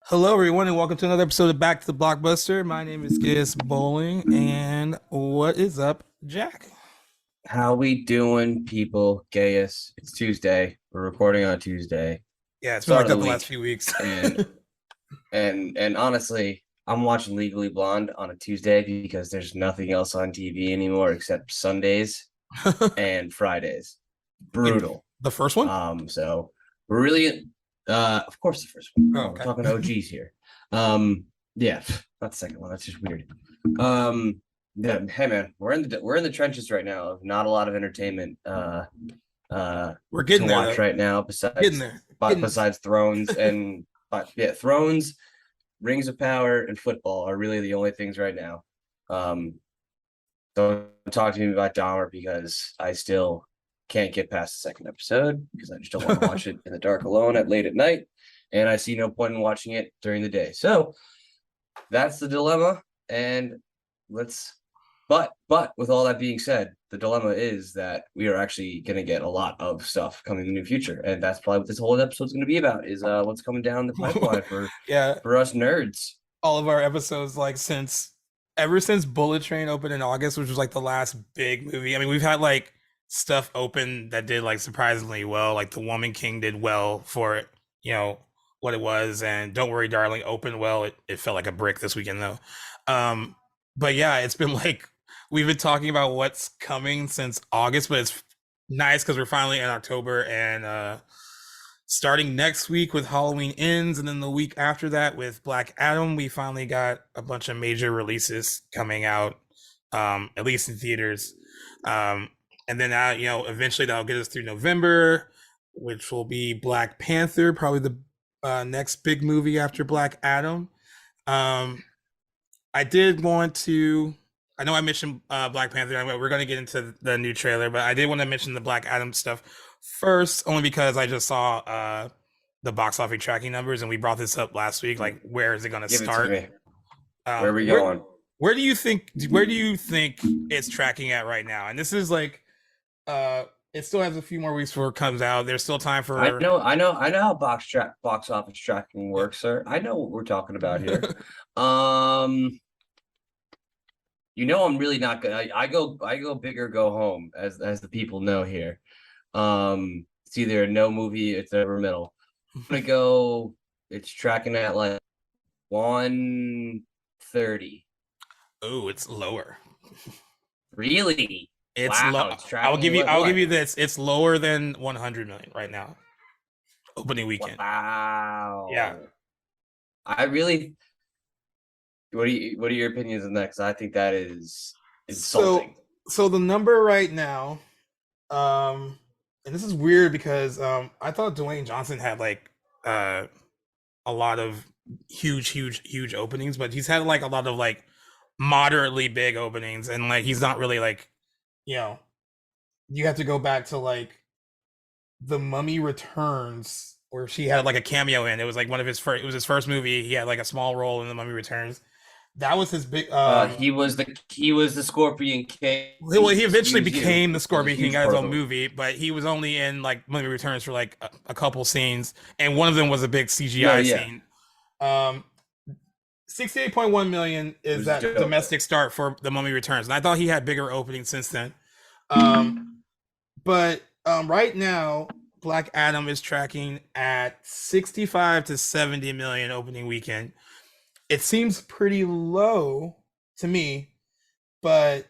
Hello, everyone, and welcome to another episode of Back to the Blockbuster. My name is Gis Bowling, and what is up, Jack? How we doing, people? Gaius. It's Tuesday. We're recording on Tuesday, Yeah, it's been start like of the that the last week, few weeks. and and honestly, I'm watching Legally Blonde on a Tuesday because there's nothing else on TV anymore except Sundays and Fridays. Wait, Brutal. the first one? So we're really, of course, the first one. Oh, Come on, we're okay. talking OGs here. Yeah, not the second one. That's just weird. Um, yeah, hey man, we're in the trenches right now of not a lot of entertainment We're to getting there, watch though. right now Getting besides there. but Getting besides Thrones and but yeah, Thrones, Rings of Power, and football are really the only things right now. Um, don't talk to me about Dahmer because I still can't get past the second episode because I just don't want to watch it in the dark alone at late at night, and I see no point in watching it during the day. So that's the dilemma, and let's but with all that being said, the dilemma is that we are actually going to get a lot of stuff coming in the future, and that's probably what this whole episode is going to be about, is what's coming down the pipeline for Yeah, us nerds. all of our episodes, like, ever since Bullet Train opened in August, which was like the last big movie. I mean, we've had like stuff open that did like surprisingly well. Like The Woman King did well for, you know, what it was, and Don't Worry Darling opened well. It felt like a brick this weekend though. Um, but yeah, it's been like we've been talking about what's coming since August, but it's nice because we're finally in October, and starting next week with Halloween Ends, and then the week after that with Black Adam, we finally got a bunch of major releases coming out, at least in theaters. Um, and then eventually that'll get us through November, which will be Black Panther, probably the next big movie after Black Adam. Um, I did want to. I know I mentioned Black Panther. We're going to get into the new trailer, but I did want to mention the Black Adam stuff first, only because I just saw the box office tracking numbers, and we brought this up last week. Like, where is it going to Give it to start? me. Where are we Where going? where do you think it's tracking at right now? And this is like, it still has a few more weeks before it comes out. There's still time I for. know, I know, I know how box office tracking Yeah. works, sir. I know what we're talking about here. Um, I'm really not gonna. I go big or go home, as the people know here. It's either a no movie, it's never middle. I'm gonna go. It's tracking at like 130. Oh, it's lower. Really? It's low. Wow, it's tracking I'll give what? you this. It's lower than 100 million right now. Opening weekend. Yeah. Wow. I really. What are your opinions on that? Because I think that is So insulting. so the number right now, um, and this is weird because I thought Dwayne Johnson had like uh a lot of huge openings, but he's had like a lot of like moderately big openings, and like he's not really like, you know, you have to go back to like The Mummy Returns, where she had like a cameo in. It was like one of his first. It was his first movie. He had like a small role in The Mummy Returns. That was his big. He was the Scorpion King. Well, he eventually He became the was a Scorpion King, huge got his part of own it. movie, but he was only in like Mummy Returns for like a couple scenes, and one of them was a big No, CGI yeah, scene. Um, 68.1 million it is was that dope. domestic start for The Mummy Returns, and I thought he had bigger openings since then. But right now, Black Adam is tracking at 65 to 70 million opening weekend. It seems pretty low to me, but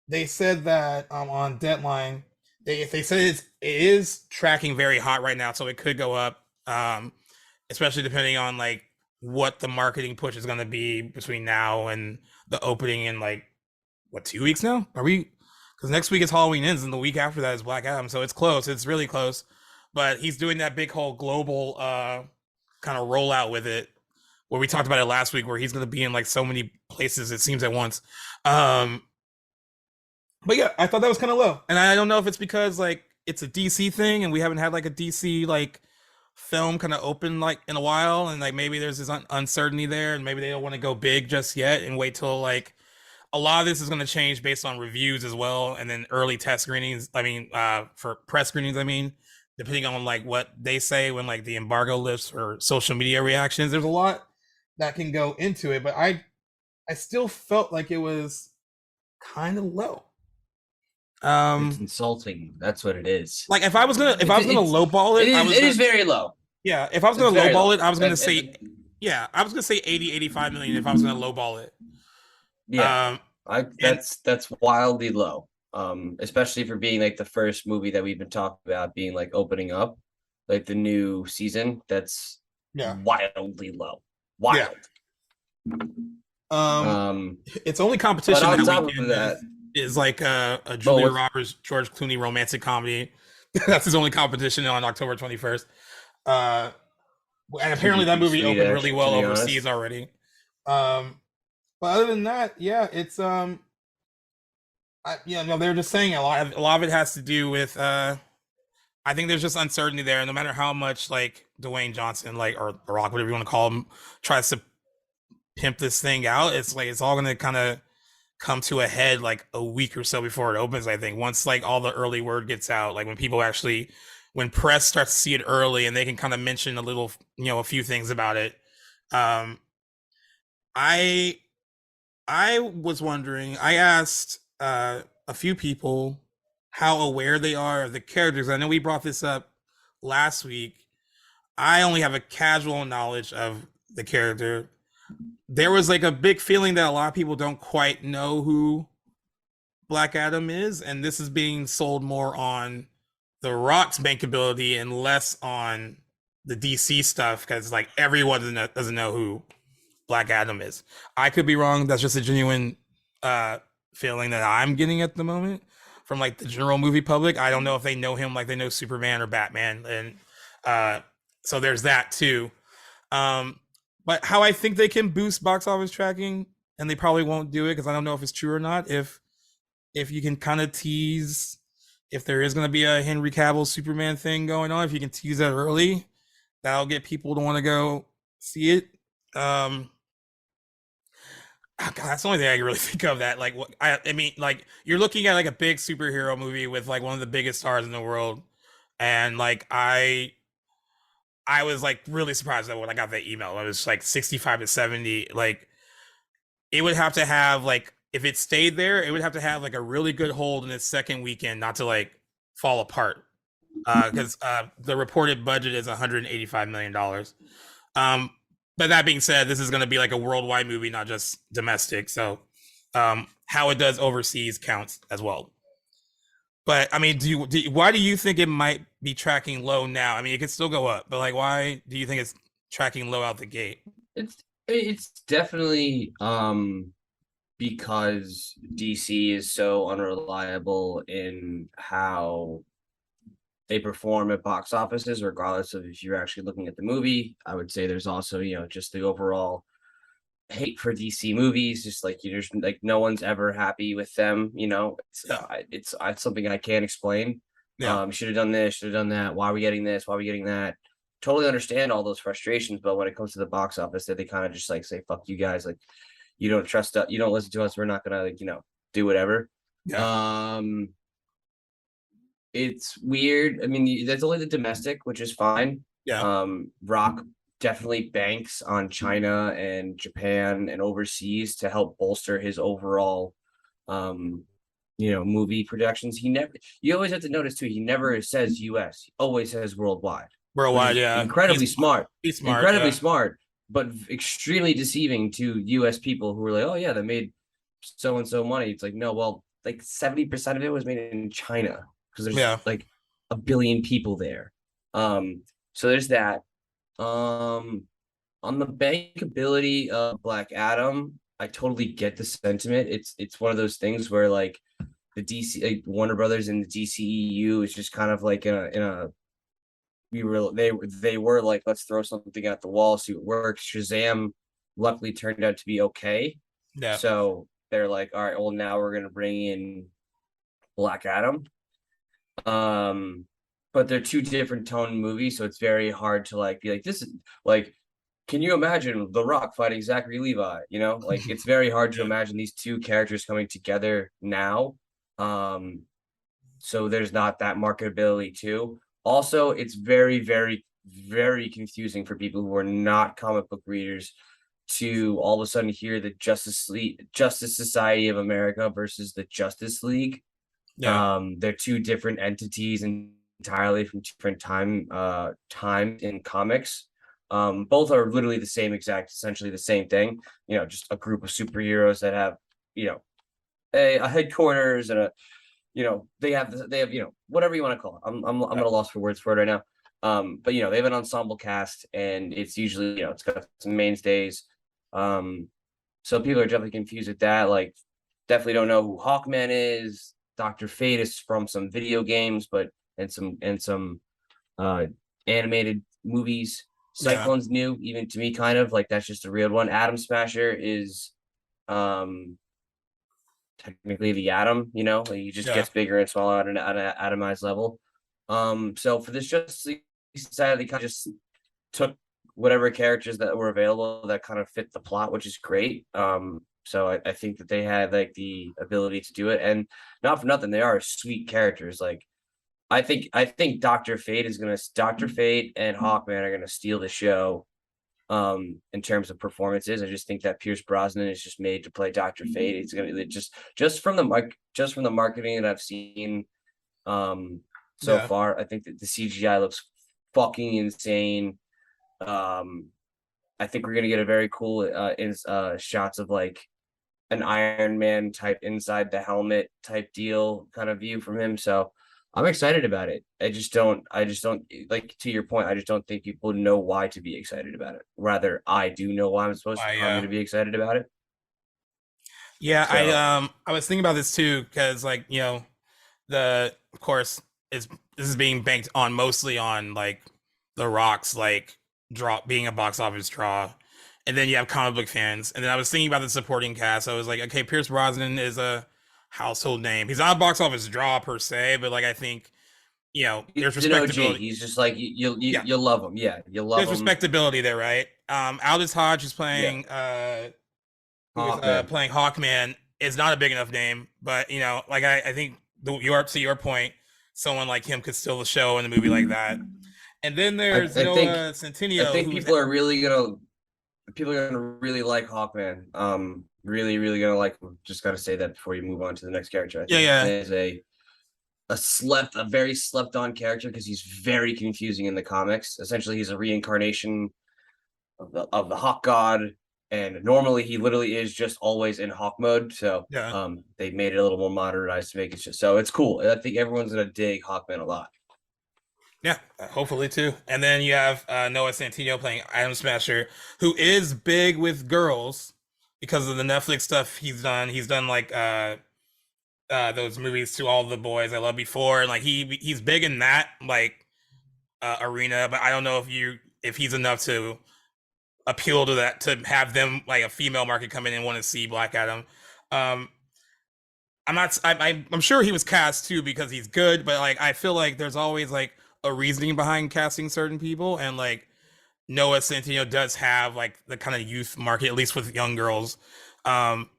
they said that on Deadline, they said it is tracking very hot right now, so it could go up, especially depending on like what the marketing push is going to be between now and the opening in like what, 2 weeks now? Are we? Because next week is Halloween Ends, and the week after that is Black Adam, so it's close. It's really close. But he's doing that big whole global kind of rollout with it, where we talked about it last week, where he's going to be in like so many places it seems at once. Um, but yeah, I thought that was kind of low, and I don't know if it's because like it's a DC thing, and we haven't had like a DC like film kind of open like in a while, and like maybe there's this uncertainty there, and maybe they don't want to go big just yet and wait till like a lot of this is going to change based on reviews as well, and then early test screenings. I mean, for press screenings, I mean, depending on like what they say when like the embargo lifts or social media reactions. There's a lot that can go into it, but I still felt like it was kind of low. It's Um, insulting. That's what it is. like if I It's was gonna it's lowball it, I was it gonna is very low. yeah. If I was It's gonna very lowball low. it, I was gonna That say yeah. I was gonna say 80, 85 million if I was gonna lowball it. yeah, Um, I and that's wildly low. Especially for being like the first movie that we've been talking about being like opening up, like the new season. That's yeah, wildly low. yeah. Wild. Um, Um, its only but competition on that top of weekend that, is like a well, Julia what's Roberts, George Clooney romantic comedy. That's his only competition on October 21st. Uh, and to apparently that be movie sweet, opened really actually, to well be overseas honest. already. Um, but other than that, yeah, it's yeah, no, they were just saying a lot of it has to do with I think there's just uncertainty there. No matter how much like Dwayne Johnson, like or The Rock, whatever you want to call him, tries to pimp this thing out, it's like it's all gonna kind of come to a head like a week or so before it opens. I think once like all the early word gets out, like when people actually, when press starts to see it early and they can kind of mention a little, a few things about it. Um, I I was wondering. I asked a few people how aware they are of the characters. I know we brought this up last week. I only have a casual knowledge of the character. There was like a big feeling that a lot of people don't quite know who Black Adam is, and this is being sold more on the Rock's bankability and less on the DC stuff because like everyone doesn't know who Black Adam is. I could be wrong. That's just a genuine uh, feeling that I'm getting at the moment from like the general movie public. I don't know if they know him like they know Superman or Batman, and uh, so there's that too. Um, but how I think they can boost box office tracking, and they probably won't do it because I don't know if it's true or not. If you can kind of tease if there is going to be a Henry Cavill Superman thing going on, if you can tease that early, that'll get people to want to go see it. Um, God, that's the only thing I can really think of that. Like, what I mean, like you're looking at like a big superhero movie with like one of the biggest stars in the world, and like I was like really surprised that when I got that email, it was like 65 to 70. Like, it would have to have like if it stayed there, it would have to have like a really good hold in its second weekend, not to like fall apart. Because the reported budget is 185 million dollars. Um, but that being said, this is going to be like a worldwide movie, not just domestic. So, how it does overseas counts as well. But I mean, why do you think it might be tracking low now? I mean, it could still go up, but like, why do you think it's tracking low out the gate? It's definitely because DC is so unreliable in how they perform at box offices, regardless of if you're actually looking at the movie. I would say there's also, just the overall hate for DC movies. Just like there's like no one's ever happy with them. Yeah, It's something I can't explain. yeah, Should have done this, should have done that. Why are we getting this? Why are we getting that? Totally understand all those frustrations, but when it comes to the box office, that they kind of just like say "fuck you guys," like you don't trust us, you don't listen to us. We're not gonna like do whatever. yeah, Um, it's weird. I mean, that's only the domestic, which is fine. yeah. Rock definitely banks on China and Japan and overseas to help bolster his overall, um, movie projections. You always have to notice too, he never says US, he always says worldwide, which Worldwide, is yeah. incredibly smart, He's smart, yeah, but extremely deceiving to US people who are like, oh yeah, that made so and so money. It's like, no, well, like 70% of it was made in China because there's yeah, like a billion people there. So there's that. Um, on the bankability of Black Adam, I totally get the sentiment. It's one of those things where like the DC like Warner Brothers and the DCEU is just kind of like in a they were like, let's throw something at the wall, see what works. Shazam luckily turned out to be okay. yeah, So they're like, all right, well now we're gonna bring in Black Adam. Um, but they're two different tone movies, so it's very hard to like be like, this is like, can you imagine The Rock fighting Zachary Levi? Like it's very hard to yeah, imagine these two characters coming together now. So there's not that marketability too. Also, it's very, very, very confusing for people who are not comic book readers to all of a sudden hear the Justice Society of America versus the Justice League. Yeah, They're two different entities entirely from different times in comics. Both are literally the same exact, essentially the same thing. Just a group of superheroes that have, you know, a headquarters and a they have whatever you want to call it. I'm yeah, at a loss for words for it right now. But they have an ensemble cast, and it's usually it's got some mainstays. Um, so people are definitely confused with that. Like, definitely don't know who Hawkman is. Doctor Fate is from some video games, but and some uh animated movies. yeah, Cyclone's new, even to me, kind of like that's just a real one. Atom Smasher is um technically the atom, he just yeah. gets bigger and smaller at an atomized level. So for this Justice League Society, they kind of just took whatever characters that were available that kind of fit the plot, which is great. So I think that they had like the ability to do it, and not for nothing, they are sweet characters. Like I think Doctor Fate and Hawkman are gonna steal the show in terms of performances. I just think that Pierce Brosnan is just made to play Dr. Fate. It's gonna just from the marketing that I've seen so Yeah. far, I think that the CGI looks fucking insane. Um I think we're gonna get a very cool shots of like an Iron Man type inside the helmet type deal kind of view from him. So I'm excited about it. I just don't like, to your point, I just don't think people know why to be excited about it. Rather, I do know why I'm Yeah. gonna be excited about it. Yeah, So I was thinking about this too because like, the of course is this is being banked on mostly on like The Rock's like draw being a box office draw. And then you have comic book fans. And then I was thinking about the supporting cast. I was like, okay, Pierce Brosnan is a household name. He's not a box office draw per se, but like I think, he's there's an OG. respectability. He's just like Yeah. you'll love him. Yeah, you'll love There's him. respectability there, right? Aldous Hodge is Yeah, playing who is Hawkman. playing Hawkman is not a big enough name, but like I think to your point, someone like him could steal the show in a movie like that. And then I, there's I think Noah I Centineo, think who's people are gonna really like Hawkman. Really, really gonna like him. Just gotta say that before you move on to the next character. I yeah, think yeah, Hawkman is a very slept on character because he's very confusing in the comics. Essentially, he's a reincarnation of the Hawk God, and normally he literally is just always in Hawk mode. So yeah, they made it a little more modernized to make it just so it's cool. I think everyone's gonna dig Hawkman a lot. yeah. Hopefully too. And then you have Noah Centineo playing Adam Smasher, who is big with girls because of the Netflix stuff he's done. He's done like those movies To All the Boys I Loved Before, and like he's big in that like arena. But I don't know if he's enough to appeal to that to have them like a female market come in and want to see Black Adam. Um, I'm not. I'm sure he was cast too because he's good, but like I feel like there's always like a reasoning behind casting certain people, and like Noah Centineo does have like the kind of youth market, at least with young girls. Um,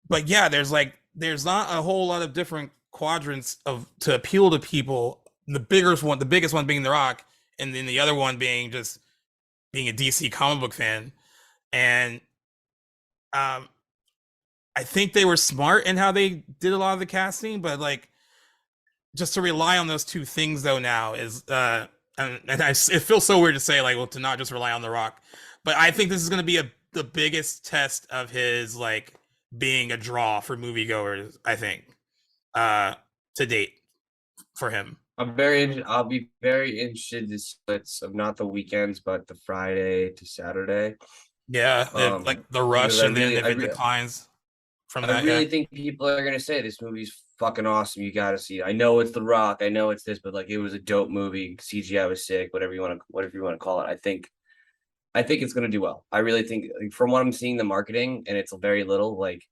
but yeah, there's not a whole lot of different quadrants of to appeal to people. The biggest one being The Rock, and then the other one being just being a DC comic book fan. And um, I think they were smart in how they did a lot of the casting, but like just to rely on those two things though now is it feels so weird to say like well to not just rely on The Rock, but I think this is going to be the biggest test of his like being a draw for moviegoers. I think uh to date for him. I'll be very interested in the splits of not the weekends, but the Friday to Saturday. Yeah, like the Because rush, and then if it declines from I that, yeah, really think people are gonna say this movie's fucking awesome. You gotta see it. I know it's The Rock. I know it's this, but like it was a dope movie. CGI was sick. Whatever you want to call it. I think it's gonna do well. I really think, like, from what I'm seeing, the marketing, and it's very little. Like,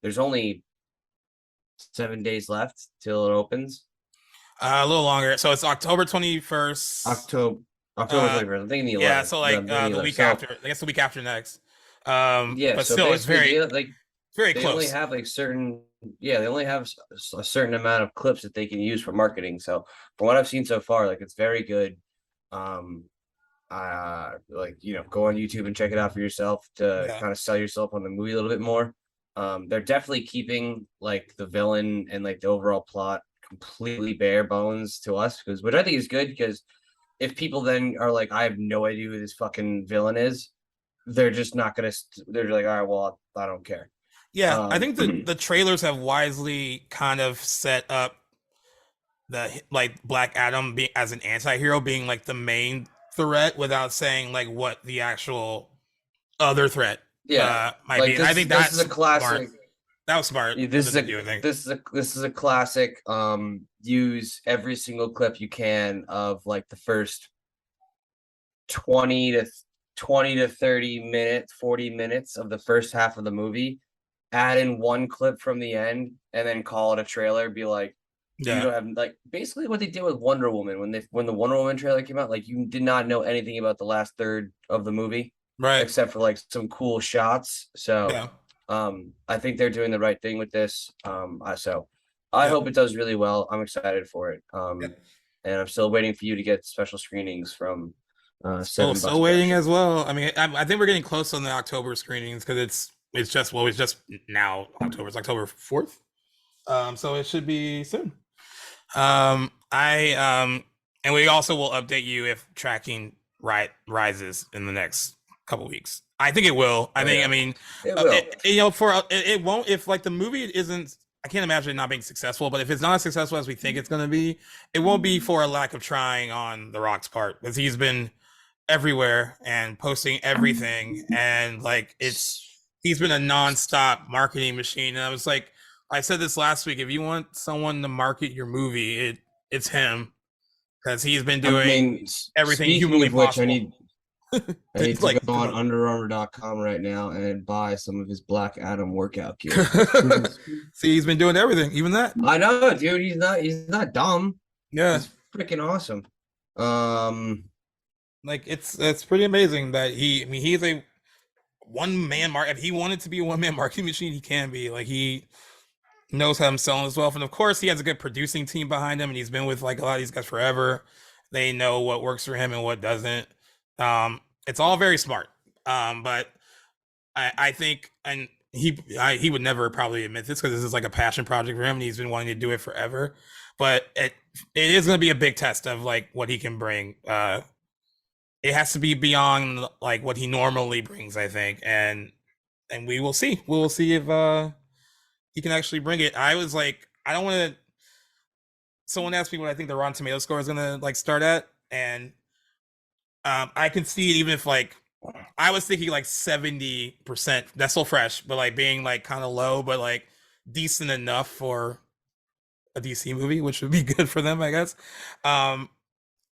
there's only 7 days left till it opens. a little longer. So it's October 21st. October October Uh, 21st. I'm thinking the yeah, 11th. so The, like I'm thinking the the 11th. week So after, I guess the week after next. yeah. But So still, it's basically, very very they only close. have like certain, yeah, they only have a certain amount of clips that they can use for marketing. So from what I've seen so far, like it's very good. Um, like go on YouTube and check it out for yourself to Yeah. kind of sell yourself on the movie a little bit more. They're definitely keeping like the villain and like the overall plot completely bare bones to us, because which I think is good, because if people then are like, I have no idea who this fucking villain is, they're just not gonna. They're like, all right, well, I don't care. Yeah, I Um, think the trailers have wisely kind of set up the like Black Adam being as an anti-hero being like the main threat without saying like what the actual other threat yeah, might like be. And I think this is a that's smart. classic. That was smart This of is them to a do, I think. this is a classic. Use every single clip you can of like the first 20 to 30 minutes, 40 minutes of the first half of the movie, add in one clip from the end, and then call it a trailer. Be like, you Yeah. don't have like basically what they did with Wonder Woman when the Wonder Woman trailer came out. Like you did not know anything about the last third of the movie Right. except for like some cool shots. So Yeah. I think they're doing the right thing with this. So I Yep. hope it does really well. I'm excited for it. Yep. And I'm still waiting for you to get special screenings from Oh, Seven still Bus waiting as Production. well. I mean, I think we're getting close on the October screenings because it's just now October. It's October 4th. So it should be soon. I and we also will update you if tracking rises in the next couple weeks. I think it will. I Oh think. I yeah, mean, it will. for it won't if like the movie isn't. I can't imagine it not being successful. But if it's not as successful as we think it's going to be, it won't be for a lack of trying on The Rock's part because he's been everywhere and posting everything and like he's been a nonstop marketing machine. And I was like, I said this last week, if you want someone to market your movie, it's him because he's been I doing mean, everything speaking humanly of which, possible. I need to go Like on promote. underarmour.com right now and buy some of his Black Adam workout gear. See, he's been doing everything, even that. I know, dude. He's not dumb. Yeah, He's freaking awesome. Um, like it's pretty amazing that I mean, he's a one man market. If he wanted to be a one man marketing machine, he can be. Like he knows how to sell himself, and of course, he has a good producing team behind him, and he's been with like a lot of these guys forever. They know what works for him and what doesn't. It's all very smart. But I think, and he would never probably admit this because this is like a passion project for him, and he's been wanting to do it forever. But it is going to be a big test of like what he can bring. It has to be beyond like what he normally brings, I think, and we will see. We will see if he can actually bring it. I was like, I don't want to. Someone asked me what I think the Rotten Tomato score is gonna like start at, and I can see it even if like I was thinking like 70%. That's still fresh, but like being like kind of low, but like decent enough for a DC movie, which would be good for them, I guess. Um,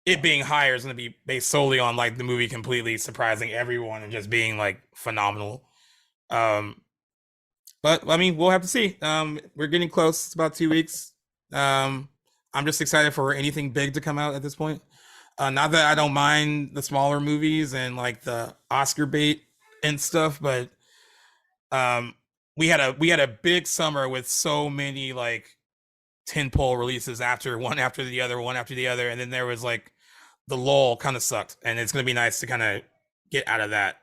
it being higher is gonna be based solely on like the movie completely surprising everyone and just being like phenomenal. Um, but I mean, we'll have to see. We're getting close. It's about 2 weeks. Um, I'm just excited for anything big to come out at this point. Not that I don't mind the smaller movies and like the Oscar bait and stuff, but um, we had a big summer with so many like tentpole releases after one after the other, one after the other, and then there was like the lull kind of sucked, and it's gonna be nice to kind of get out of that.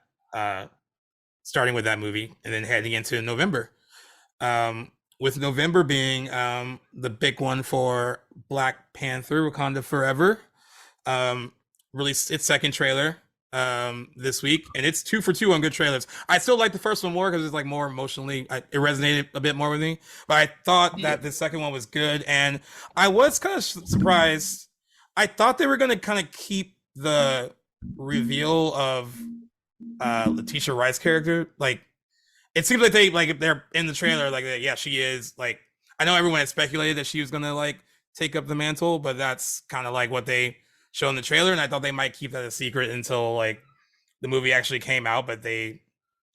Starting with that movie and then heading into November. With November being the big one for Black Panther, Wakanda Forever, um, released its second trailer this week, and it's 2 for 2 on good trailers. I still like the first one more because it's like more emotionally, it resonated a bit more with me. But I thought yeah, that the second one was good, and I was kind of surprised. I thought they were going to kind of keep the reveal of Letitia Wright's character like it seems like they like they're in the trailer like yeah she is like I know everyone had speculated that she was gonna like take up the mantle, but that's kind of like what they show in the trailer, and I thought they might keep that a secret until like the movie actually came out, but they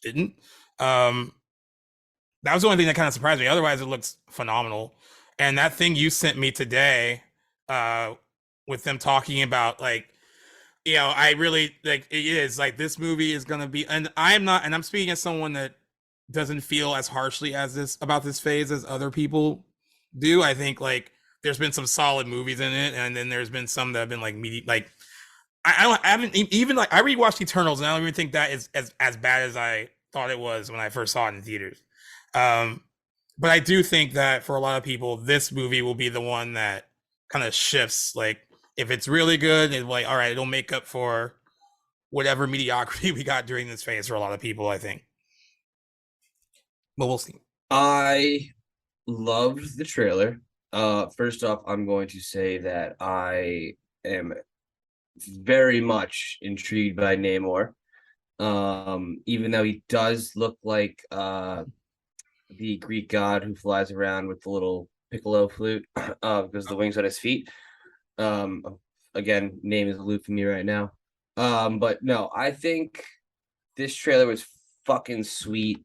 didn't. um that was the only thing that kind of surprised me. Otherwise it looks phenomenal. And that thing you sent me today uh with them talking about like I really like it is like this movie is gonna be, and I'm not, and I'm speaking as someone that doesn't feel as harshly as this about this phase as other people do. I think like there's been some solid movies in it, and then there's been some that have been like like I haven't even like I rewatched Eternals, and I don't even think that is as bad as I thought it was when I first saw it in theaters. Um, but I do think that for a lot of people, this movie will be the one that kind of shifts. Like if it's really good, it's like all right, it'll make up for whatever mediocrity we got during this phase for a lot of people. I think, but we'll see. I loved the trailer. First off, I'm going to say that I am very much intrigued by Namor. Even though he does look like the Greek god who flies around with the little piccolo flute because the wings on his feet. Again, name is eluding me right now. But no, I think this trailer was fucking sweet.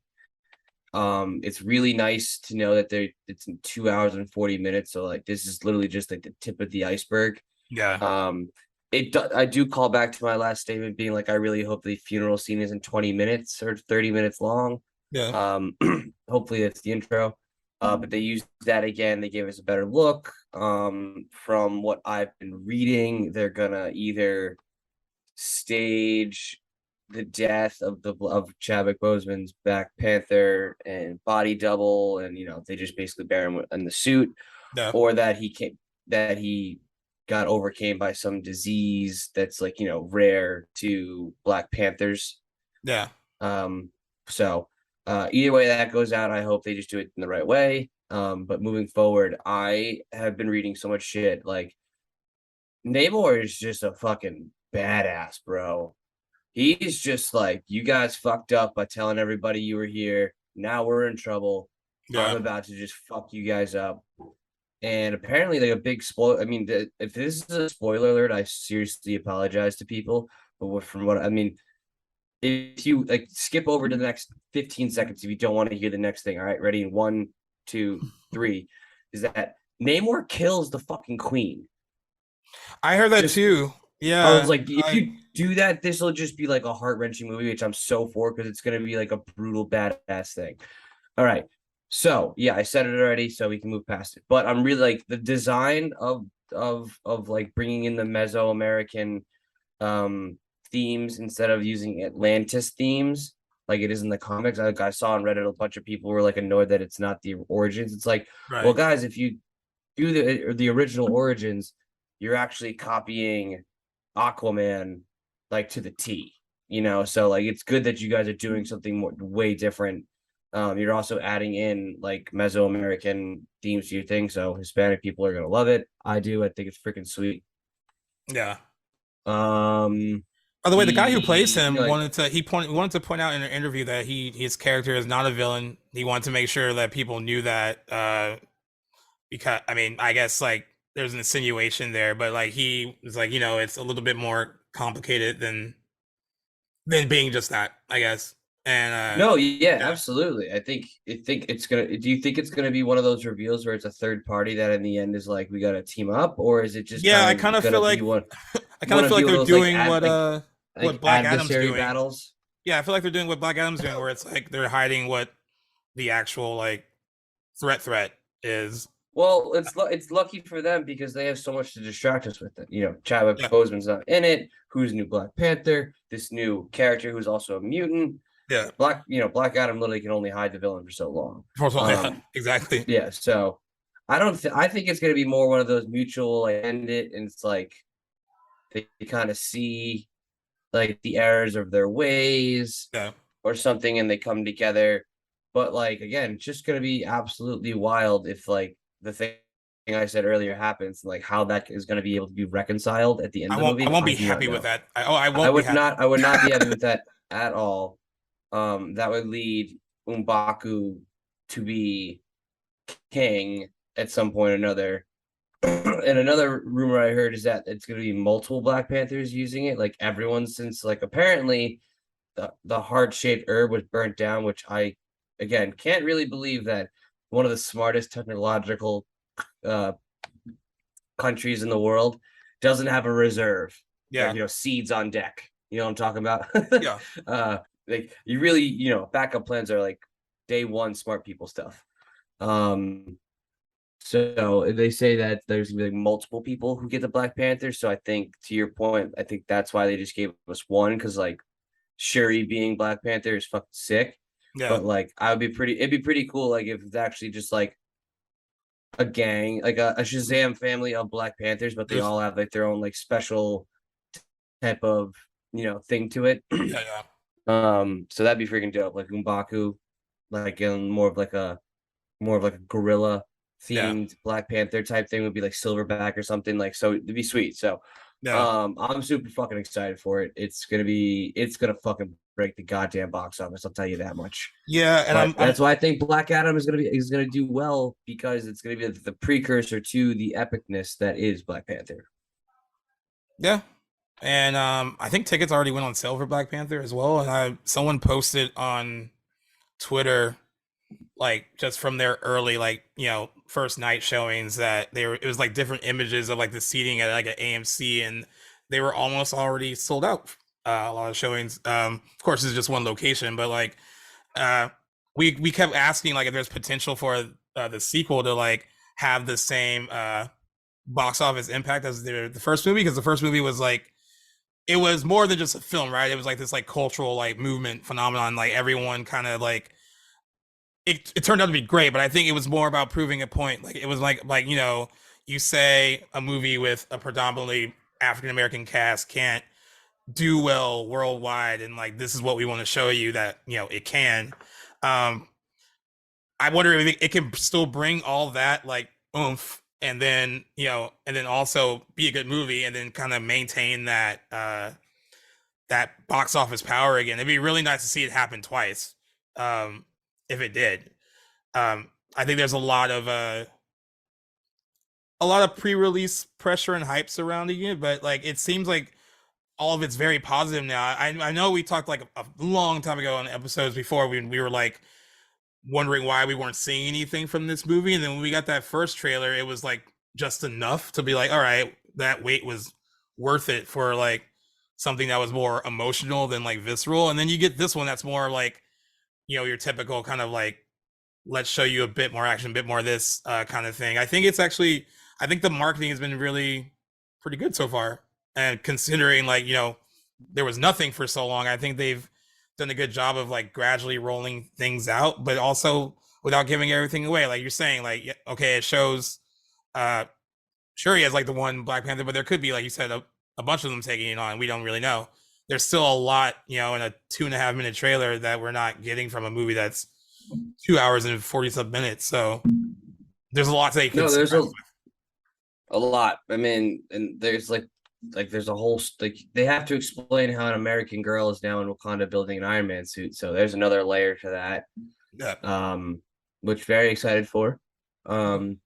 It's really nice to know that it's in 2 hours and 40 minutes. So like this is literally just like the tip of the iceberg. Yeah, I do call back to my last statement being like I really hope the funeral scene isn't 20 minutes or 30 minutes long. yeah, Um, hopefully it's the intro. But they used that again. They gave us a better look. From what I've been reading, they're gonna either stage the death of Chadwick Boseman's Black Panther and body double, and they just basically bury him in the suit, yeah, or that he got overcame by some disease that's like rare to Black Panthers. yeah. Um, so either way that goes out, I hope they just do it in the right way. But moving forward, I have been reading so much shit. Like Namor is just a fucking badass, bro. He's just like, you guys fucked up by telling everybody you were here. Now we're in trouble. I'm Yeah. about to just fuck you guys up. And apparently, like a big spoil. I mean, if this is a spoiler alert, I seriously apologize to people. But from what I mean, if you like skip over to the next 15 seconds if you don't want to hear the next thing. All right, ready? One, two, three. Is that Namor kills the fucking queen? I heard that Just too. I was Yeah. like, if I you do that, this will just be like a heart wrenching movie, which I'm so for because it's gonna be like a brutal badass thing. All right. So yeah, I said it already, so we can move past it. But I'm really like the design of like bringing in the Mesoamerican themes instead of using Atlantis themes like it is in the comics. I saw on Reddit a bunch of people were like annoyed that it's not the origins. It's like, well, right. guys, if you do the original origins, you're actually copying Aquaman like to the T. So like it's good that you guys are doing something way different. You're also adding in like Mesoamerican themes to your thing, so Hispanic people are gonna love it. I do. I think it's freaking sweet. Yeah. Um, By the way, the guy who plays the him like wanted to point out in an interview that his character is not a villain. He wanted to make sure that people knew that because I mean, I guess like there's an insinuation there, but like he was like, it's a little bit more complicated than being just that, I guess. And no, yeah, yeah. absolutely. I think it's gonna. Do you think it's gonna be one of those reveals where it's a third party that in the end is like we gotta team up, or is it just Yeah, kind I kind of of gonna feel be like one I kind one of of feel like they're those doing what like Black Adam's adversary doing. battles? Yeah, I feel like they're doing what Black Adam's doing, where it's like they're hiding what the actual like threat is. Well, it's lucky for them because they have so much to distract us with it. Chadwick Yeah, Boseman's not in it. Who's new Black Panther? This new character who's also a mutant. yeah, Black Adam literally can only hide the villain for so long. yeah, exactly. Yeah. So I think it's gonna be more one of those mutual like end it, and it's like they kind of see like the errors of their ways Yeah, or something, and they come together. But like again, just gonna be absolutely wild if like the thing I said earlier happens, like how that is gonna be able to be reconciled at the end of the I movie. won't I be do not happy with know. that. I won't be happy. I would not be happy with that at all. That would lead M'Baku to be king at some point or another. And another rumor I heard is that it's going to be multiple Black Panthers using it, like everyone, since like apparently the heart shaped herb was burnt down, which I again can't really believe that one of the smartest technological uh, countries in the world doesn't have a reserve, like Yeah, seeds on deck. You know what I'm talking about? yeah, uh, like you really, backup plans are like day one smart people stuff. Um, so they say that there's gonna be like multiple people who get the Black Panther. So I think to your point, I think that's why they just gave us one because like Shuri being Black Panther is fucking sick. Yeah. But like I would be pretty it'd be pretty cool like if it's actually just like a gang, like a Shazam family of Black Panthers, but they There's all have like their own like special type of thing to it. yeah, yeah. So that'd be freaking dope. Like Umbaku, like in more of like a gorilla Yeah. themed Black Panther type thing would be like Silverback or something like so it'd be sweet. So Yeah. I'm super fucking excited for it. It's gonna fucking break the goddamn box office, I'll tell you that much. Yeah, and But I'm that's why I think Black Adam is gonna do well because it's gonna be the precursor to the epicness that is Black Panther. yeah. And I think tickets already went on sale for Black Panther as well. And I someone posted on Twitter like just from their early like first night showings that they were it was like different images of like the seating at like an AMC and they were almost already sold out. A lot of showings. Of course, it's just one location, but like uh, we kept asking like if there's potential for the sequel to like have the same box office impact as the first movie because the first movie was like it was more than just a film, right? It was like this like cultural like movement phenomenon. Like everyone kind of like it turned out to be great, but I think it was more about proving a point. Like it was like you say a movie with a predominantly African American cast can't do well worldwide, and like this is what we want to show you that it can. Um, I wonder if it can still bring all that like oomph, and then and then also be a good movie, and then kind of maintain that that box office power again. It'd be really nice to see it happen twice. If it did. I think there's a lot of pre-release pressure and hype surrounding it, but like it seems like all of it's very positive now. I know we talked like a long time ago on episodes before when we were like wondering why we weren't seeing anything from this movie, and then when we got that first trailer, it was like just enough to be like, all right, that wait was worth it for like something that was more emotional than like visceral, and then you get this one that's more like your typical kind of like let's show you a bit more action, a bit more of this kind of thing. I think it's actually, I think the marketing has been really pretty good so far. And considering like, there was nothing for so long, I think they've done a good job of like gradually rolling things out, but also without giving everything away. Like you're saying, like, okay, it shows, uh, sure, he has like the one Black Panther, but there could be, like you said, a bunch of them taking it on. We don't really know. There's still a lot, in a 2.5 minute trailer that we're not getting from a movie that's 2 hours and 40 some minutes. So there's a lot they could No, there's surprise a lot. I mean, and there's like there's a whole like they have to explain how an American girl is now in Wakanda building an Iron Man suit. So there's another layer to that. with. Yeah. Which very excited for. Um,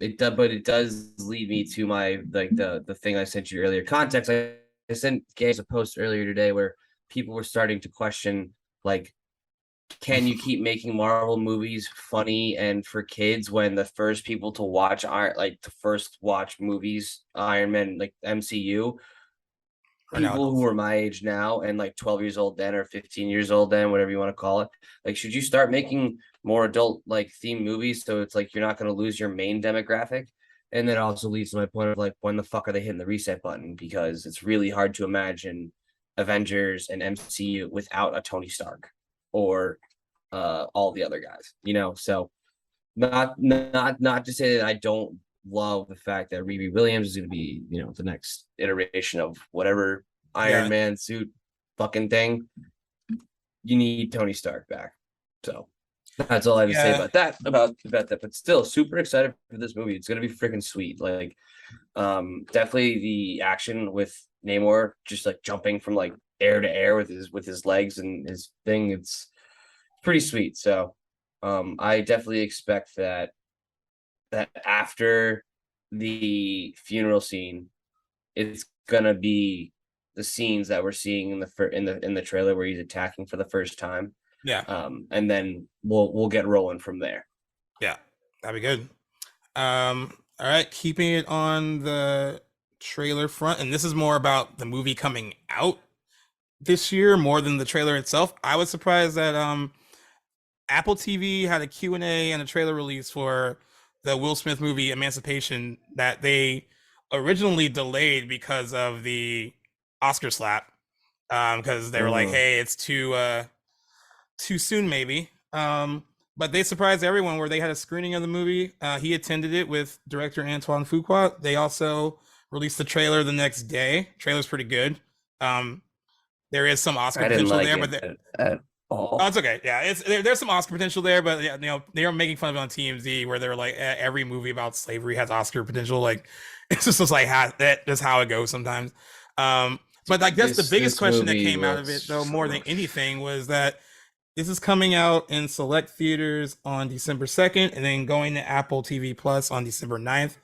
but it does lead me to my like the thing I sent you earlier. Context. I sent Gaze a post earlier today where people were starting to question like can you keep making Marvel movies funny and for kids when the first people to watch the first watch movies Iron Man like MCU Or now people who adults. are my age now and like 12 years old then or 15 years old then whatever you want to call it like should you start making more adult like theme movies so it's like you're not going to lose your main demographic and then also leads to my point of like when the fuck are they hitting the reset button because it's really hard to imagine Avengers and MCU without a Tony Stark or all the other guys, so not to say that I don't love the fact that Riri Williams is going to be, the next iteration of whatever Iron Yeah. Man suit fucking thing. You need Tony Stark back. So that's all I have to say Yeah. about that. But still super excited for this movie. It's gonna be freaking sweet. Like definitely the action with Namor just like jumping from like air to air with his legs and his thing. It's pretty sweet. So I definitely expect that after the funeral scene, it's gonna be the scenes that we're seeing in the trailer where he's attacking for the first time. Yeah. And then we'll get rolling from there. Yeah. That'd be good. All right. Keeping it on the trailer front, and this is more about the movie coming out this year more than the trailer itself. I was surprised that Apple TV had a Q&A and a trailer release for the Will Smith movie Emancipation that they originally delayed because of the Oscar slap. Because they were like, Mm. hey, it's too soon maybe. But they surprised everyone where they had a screening of the movie. He attended it with director Antoine Fuqua. They also released the trailer the next day. Trailer's pretty good. Um, there is some Oscar I didn't potential like there, it but at oh, all. it's okay. Yeah, there's some Oscar potential there, but yeah, they are making fun of it on TMZ where they're like every movie about slavery has Oscar potential. Like it's just like that's how it goes sometimes. But I guess the biggest This question that movie came out of looks it, though, more so. than anything, was that this is coming out in select theaters on December 2nd, and then going to Apple TV Plus on December 9th.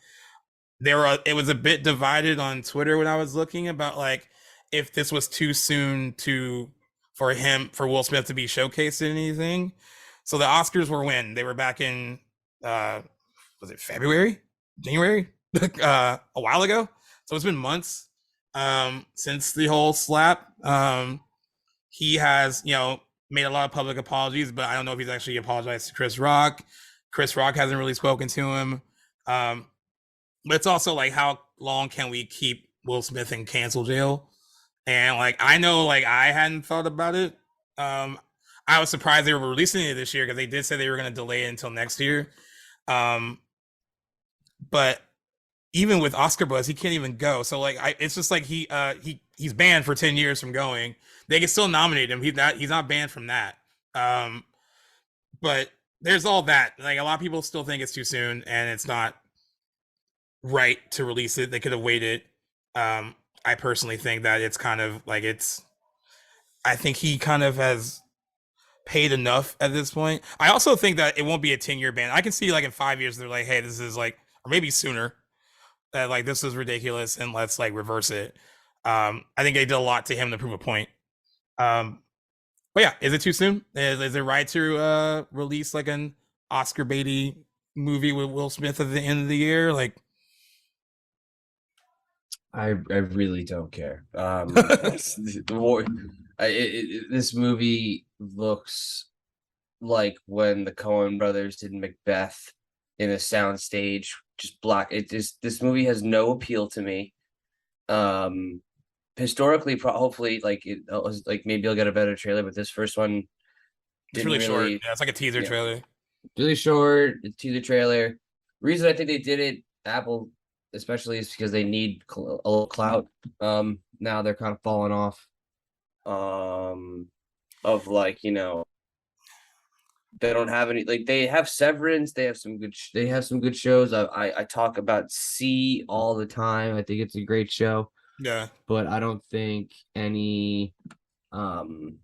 It was a bit divided on Twitter when I was looking about like if this was too soon to for Will Smith to be showcased in anything. So the Oscars were when they were back in uh was it February, January, a while ago. So it's been months since the whole slap. He has made a lot of public apologies, but I don't know if he's actually apologized to Chris Rock. Chris Rock hasn't really spoken to him. Um, but it's also like how long can we keep Will Smith in cancel jail? And like I know like I hadn't thought about it. Um I was surprised they were releasing it this year because they did say they were going to delay it until next year. Um but even with Oscar buzz, he can't even go. So like it's just like he's banned for 10 years from going. They can still nominate him. He's not banned from that. Um but there's all that. Like a lot of people still think it's too soon and it's not right to release it. They could have waited. I personally think that it's kind of like I think he kind of has paid enough at this point. I also think that it won't be a 10-year ban. I can see like in 5 years they're like, hey, this is like, or maybe sooner, that like this is ridiculous and let's like reverse it. I think they did a lot to him to prove a point. Um, but yeah, is it too soon? Is it right to release like an Oscar baity movie with Will Smith at the end of the year? Like, I really don't care. This movie looks like when the Coen brothers did Macbeth in a soundstage, just black. It just This movie has no appeal to me. Um, Historically, hopefully, like like maybe I'll get a better trailer, but this first one it's didn't really short. really. Yeah, it's like a teaser Yeah, trailer. really short. It's to the trailer. Reason I think they did it, Apple especially, is because they need a little clout. Now they're kind of falling off. Of like they don't have any, like they have Severance. They have some good. They have some good shows. I talk about C all the time. I think it's a great show, Yeah. but I don't think any um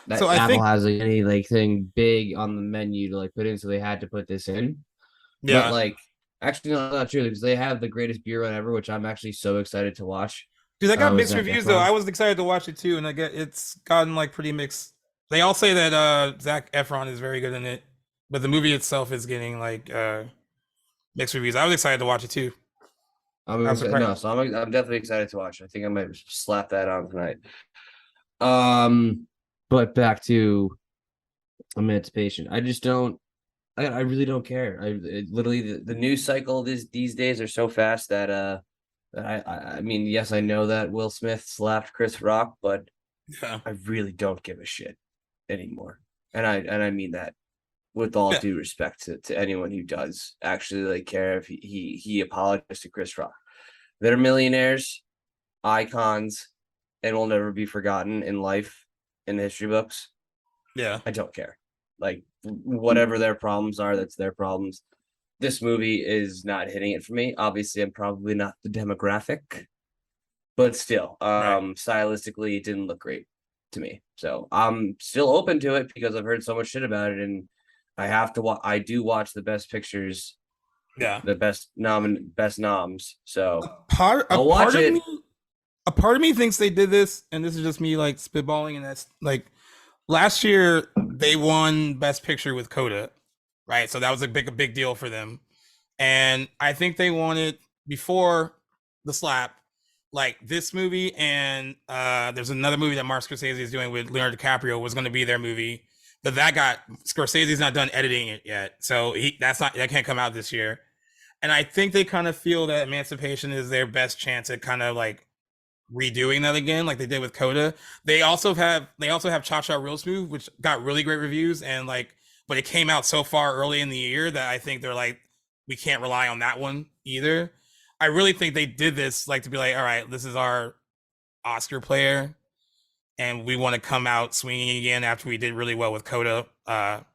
So that I Apple think, has like any like thing big on the menu to like put in, so they had to put this in. But yeah, like, actually, no, not true because they have the greatest beer run ever, which I'm actually so excited to watch. dude, I got With mixed Zac reviews though. Efron. I was excited to watch it too, and I get it's gotten like pretty mixed. They all say that Zach Efron is very good in it, but the movie itself is getting like mixed reviews. I was excited to watch it too. I'm I was excited. surprised. No, so I'm definitely excited to watch. I think I might slap that on tonight. But back to Emancipation. I just don't. I really don't care. Literally the news cycle these days are so fast that I mean, yes, I know that Will Smith slapped Chris Rock, but Yeah, I really don't give a shit anymore. And I mean that with all yeah, due respect to anyone who does actually like care if he apologized to Chris Rock. They're millionaires, icons, and will never be forgotten in life, in the history books. yeah, I don't care. Like whatever their problems are, that's their problems. This movie is not hitting it for me. Obviously, I'm probably not the demographic, but still, right. stylistically, it didn't look great to me. So I'm still open to it because I've heard so much shit about it, and I have to watch. I do watch the best pictures, Yeah. the best noms. So A I'll watch part of it. me, a part of me thinks they did this, and this is just me like spitballing, and that's like last year they won Best Picture with Coda, right? So that was a big deal for them. And I think they wanted before the slap, like this movie and there's another movie that Martin Scorsese is doing with Leonardo DiCaprio was going to be their movie, but that got Scorsese's not done editing it yet, so that can't come out this year. And I think they kind of feel that Emancipation is their best chance at kind of like redoing that again, like they did with Coda. They also have Cha Cha Real Smooth, which got really great reviews, and like, but it came out so far early in the year that I think they're like, we can't rely on that one either. I really think they did this like to be like, all right, this is our Oscar player, and we want to come out swinging again after we did really well with Coda at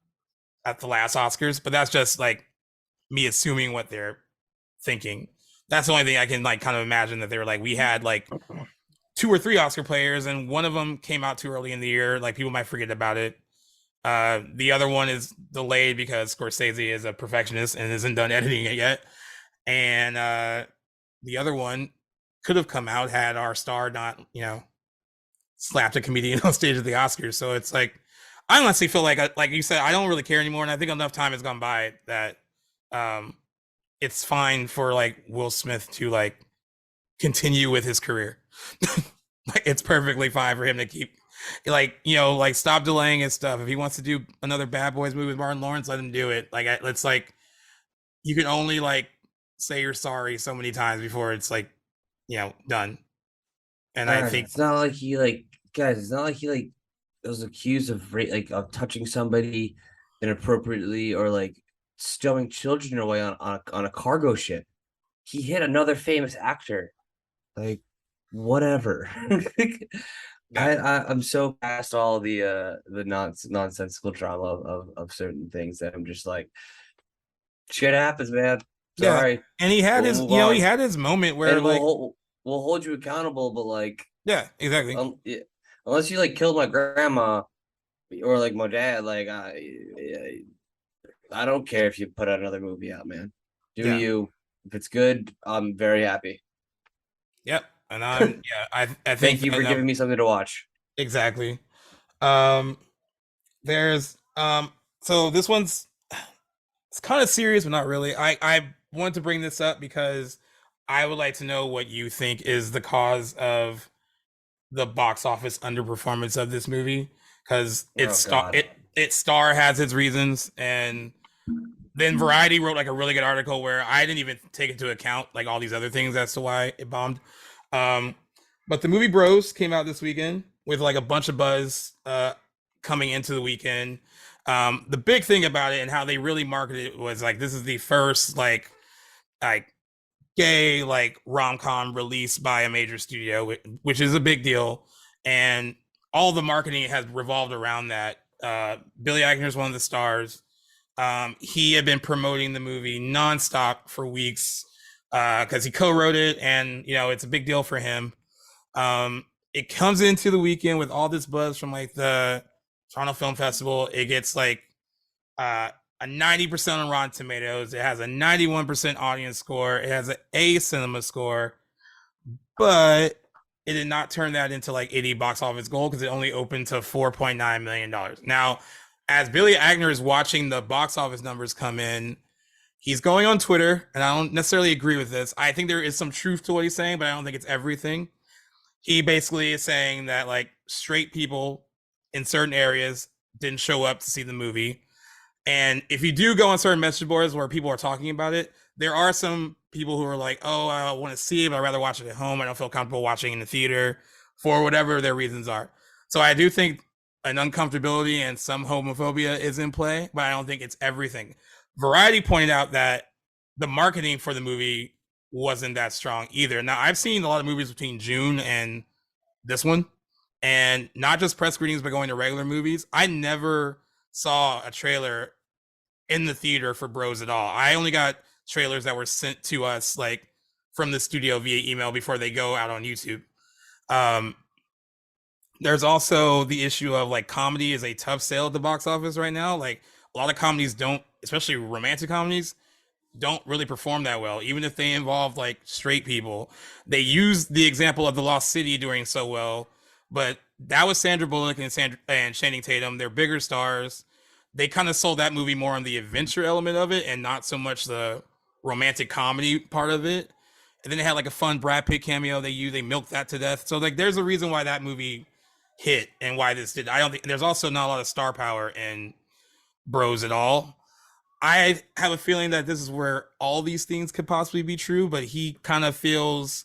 the last Oscars. But that's just like me assuming what they're thinking. That's the only thing I can like kind of imagine, that they were like, we had like two or three Oscar players, and one of them came out too early in the year. Like people might forget about it. The other one is delayed because Scorsese is a perfectionist and isn't done editing it yet. And the other one could have come out had our star not, slapped a comedian on stage at the Oscars. So it's like, I honestly feel like you said, I don't really care anymore. And I think enough time has gone by that um, it's fine for like Will Smith to like continue with his career. Like it's perfectly fine for him to keep like, like stop delaying his stuff. If he wants to do another Bad Boys movie with Martin Lawrence, let him do it. Like it's like you can only like say you're sorry so many times before it's like, done. And I think It's not like he like guys. It's not like he like was accused of like of touching somebody inappropriately or like stowing children away on a cargo ship. He hit another famous actor. Like whatever. yeah. I'm so past all the nonsensical drama of certain things that I'm just like shit happens, man. Yeah. Sorry. And he had We'll his, move he on. had his moment where And like, we'll hold you accountable, but like yeah, exactly. yeah, unless you like killed my grandma or like my dad, like I don't care if you put out another movie out, man. Do Yeah. you? If it's good, I'm very happy. Yep. And I think Thank you that for giving me something to watch. exactly. Um, there's so this one's, it's kind of serious, but not really. I want to bring this up because I would like to know what you think is the cause of the box office underperformance of this movie, because Oh God. its star has its reasons. And then Variety wrote like a really good article where I didn't even take into account like all these other things as to why it bombed. um but the movie Bros came out this weekend with like a bunch of buzz coming into the weekend. The big thing about it and how they really marketed it was like, this is the first like gay like rom-com released by a major studio, which is a big deal. And all the marketing has revolved around that. Billy Eichner's one of the stars. He had been promoting the movie nonstop for weeks because he co-wrote it, and it's a big deal for him. It comes into the weekend with all this buzz from like the Toronto Film Festival. It gets like uh, a 90% on Rotten Tomatoes. It has a 91% audience score. It has an A cinema score, but it did not turn that into like 80 box office gold because it only opened to $4.9 million. Now, as Billy Agner is watching the box office numbers come in, he's going on Twitter, and I don't necessarily agree with this. I think there is some truth to what he's saying, but I don't think it's everything. He basically is saying that like straight people in certain areas didn't show up to see the movie. And if you do go on certain message boards where people are talking about it, there are some people who are like, oh, I want to see it, but I'd rather watch it at home. I don't feel comfortable watching in the theater for whatever their reasons are. So I do think an uncomfortability and some homophobia is in play, but I don't think it's everything. Variety pointed out that the marketing for the movie wasn't that strong either. Now, I've seen a lot of movies between June and this one, and not just press screenings, but going to regular movies. I never saw a trailer in the theater for Bros at all. I only got trailers that were sent to us like from the studio via email before they go out on YouTube. Um, there's also the issue of like comedy is a tough sale at the box office right now. Like a lot of comedies don't, especially romantic comedies, don't really perform that well, even if they involve like straight people. They use the example of The Lost City doing so well, but that was Sandra Bullock and Channing Tatum. They're bigger stars. They kind of sold that movie more on the adventure element of it and not so much the romantic comedy part of it. And then they had like a fun Brad Pitt cameo. They milked that to death. So like, there's a reason why that movie hit and why this did. I don't think there's also not a lot of star power in Bros at all. I have a feeling that this is where all these things could possibly be true, but he kind of feels.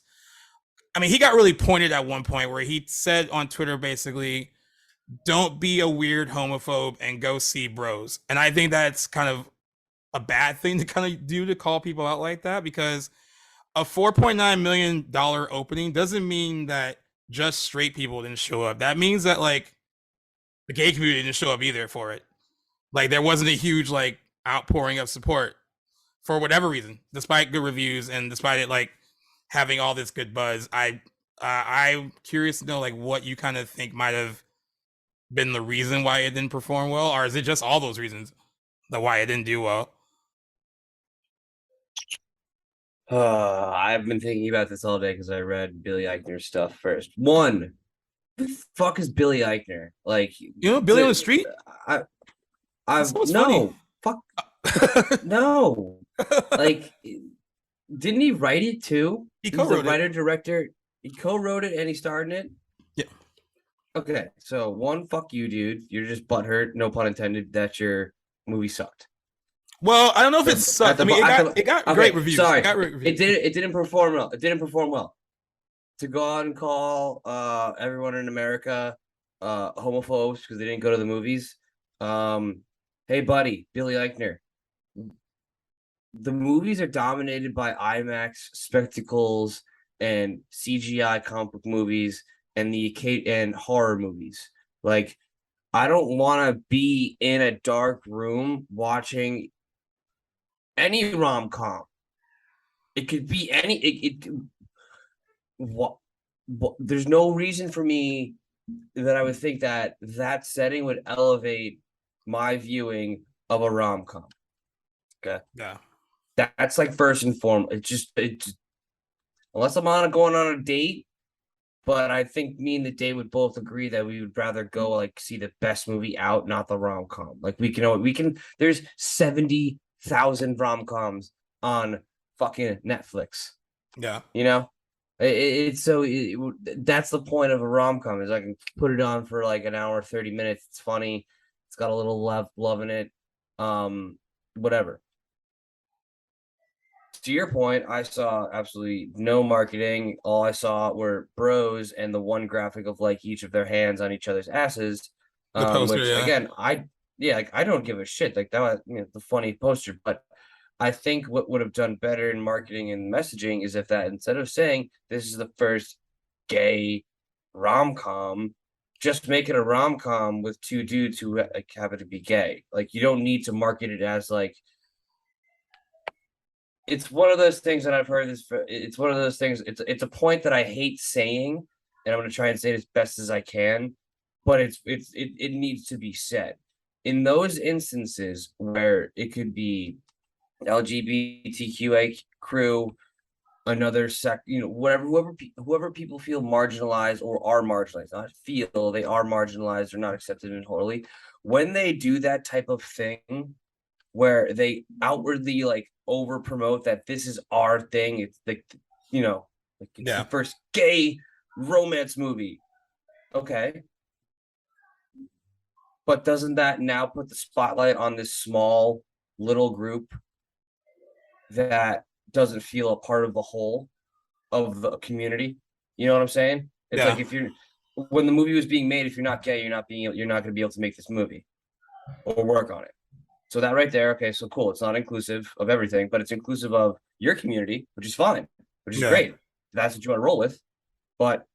I mean, he got really pointed at one point where he said on Twitter basically, "Don't be a weird homophobe and go see Bros." And I think that's kind of a bad thing to kind of do, to call people out like that, because a $4.9 million opening doesn't mean that just straight people didn't show up. That means that like the gay community didn't show up either for it. Like there wasn't a huge like outpouring of support for whatever reason, despite good reviews and despite it like having all this good buzz. I'm curious to know like what you kind of think might have been the reason why it didn't perform well, or is it just all those reasons that why it didn't do well? I've been thinking about this all day because I read Billy Eichner's stuff first. One, the fuck is Billy Eichner? Like, You know, Billy on the Street. I, That's I've what's funny. no, fuck, no. Like, didn't he write it too? He He's the co-wrote it. writer director. He co-wrote it and he starred in it. Yeah. Okay, so one, fuck you, dude. You're just butthurt, no pun intended, that your movie sucked. Well, I don't know if it At sucked. I the mean, at it got okay, great reviews. sorry, It got great reviews. it didn't perform well. It didn't perform well. To go out and call everyone in America homophobes because they didn't go to the movies. Hey buddy, Billy Eichner. The movies are dominated by IMAX spectacles and CGI comic book movies and and horror movies. Like, I don't want to be in a dark room watching any rom com. It could be any. What? There's no reason for me that I would think that that setting would elevate my viewing of a rom com. Okay, Yeah. that's like first and foremost. Unless I'm going on a date, but I think me and the date would both agree that we would rather go like see the best movie out, not the rom com. Like we can. There's 70,000 rom coms on fucking Netflix. Yeah. You know, it's so that's the point of a rom com is I can put it on for like an hour, 30 minutes. It's funny. It's got a little love in it. Whatever. To your point, I saw absolutely no marketing. All I saw were bros and the one graphic of like each of their hands on each other's asses. The poster, Which yeah. again, yeah, like I don't give a shit. Like that was the funny poster, but I think what would have done better in marketing and messaging is if that instead of saying this is the first gay rom com, just make it a rom com with two dudes who like happen to be gay. Like you don't need to market it as like it's one of those things that I've heard this. It's one of those things. It's a point that I hate saying, and I'm going to try and say it as best as I can, but it needs to be said. In those instances where it could be LGBTQA crew, another whatever, whoever people feel marginalized or are marginalized, not feel they are marginalized or not accepted in wholly, when they do that type of thing where they outwardly like over promote that this is our thing. It's like, like it's the first gay romance movie. Okay. But doesn't that now put the spotlight on this small little group that doesn't feel a part of the whole of the community? You know what I'm saying? It's Yeah. like when the movie was being made, if you're not gay, you're not going to be able to make this movie or work on it. So that right there, okay, so cool. It's not inclusive of everything, but it's inclusive of your community, which is fine, which is great. That's what you want to roll with. But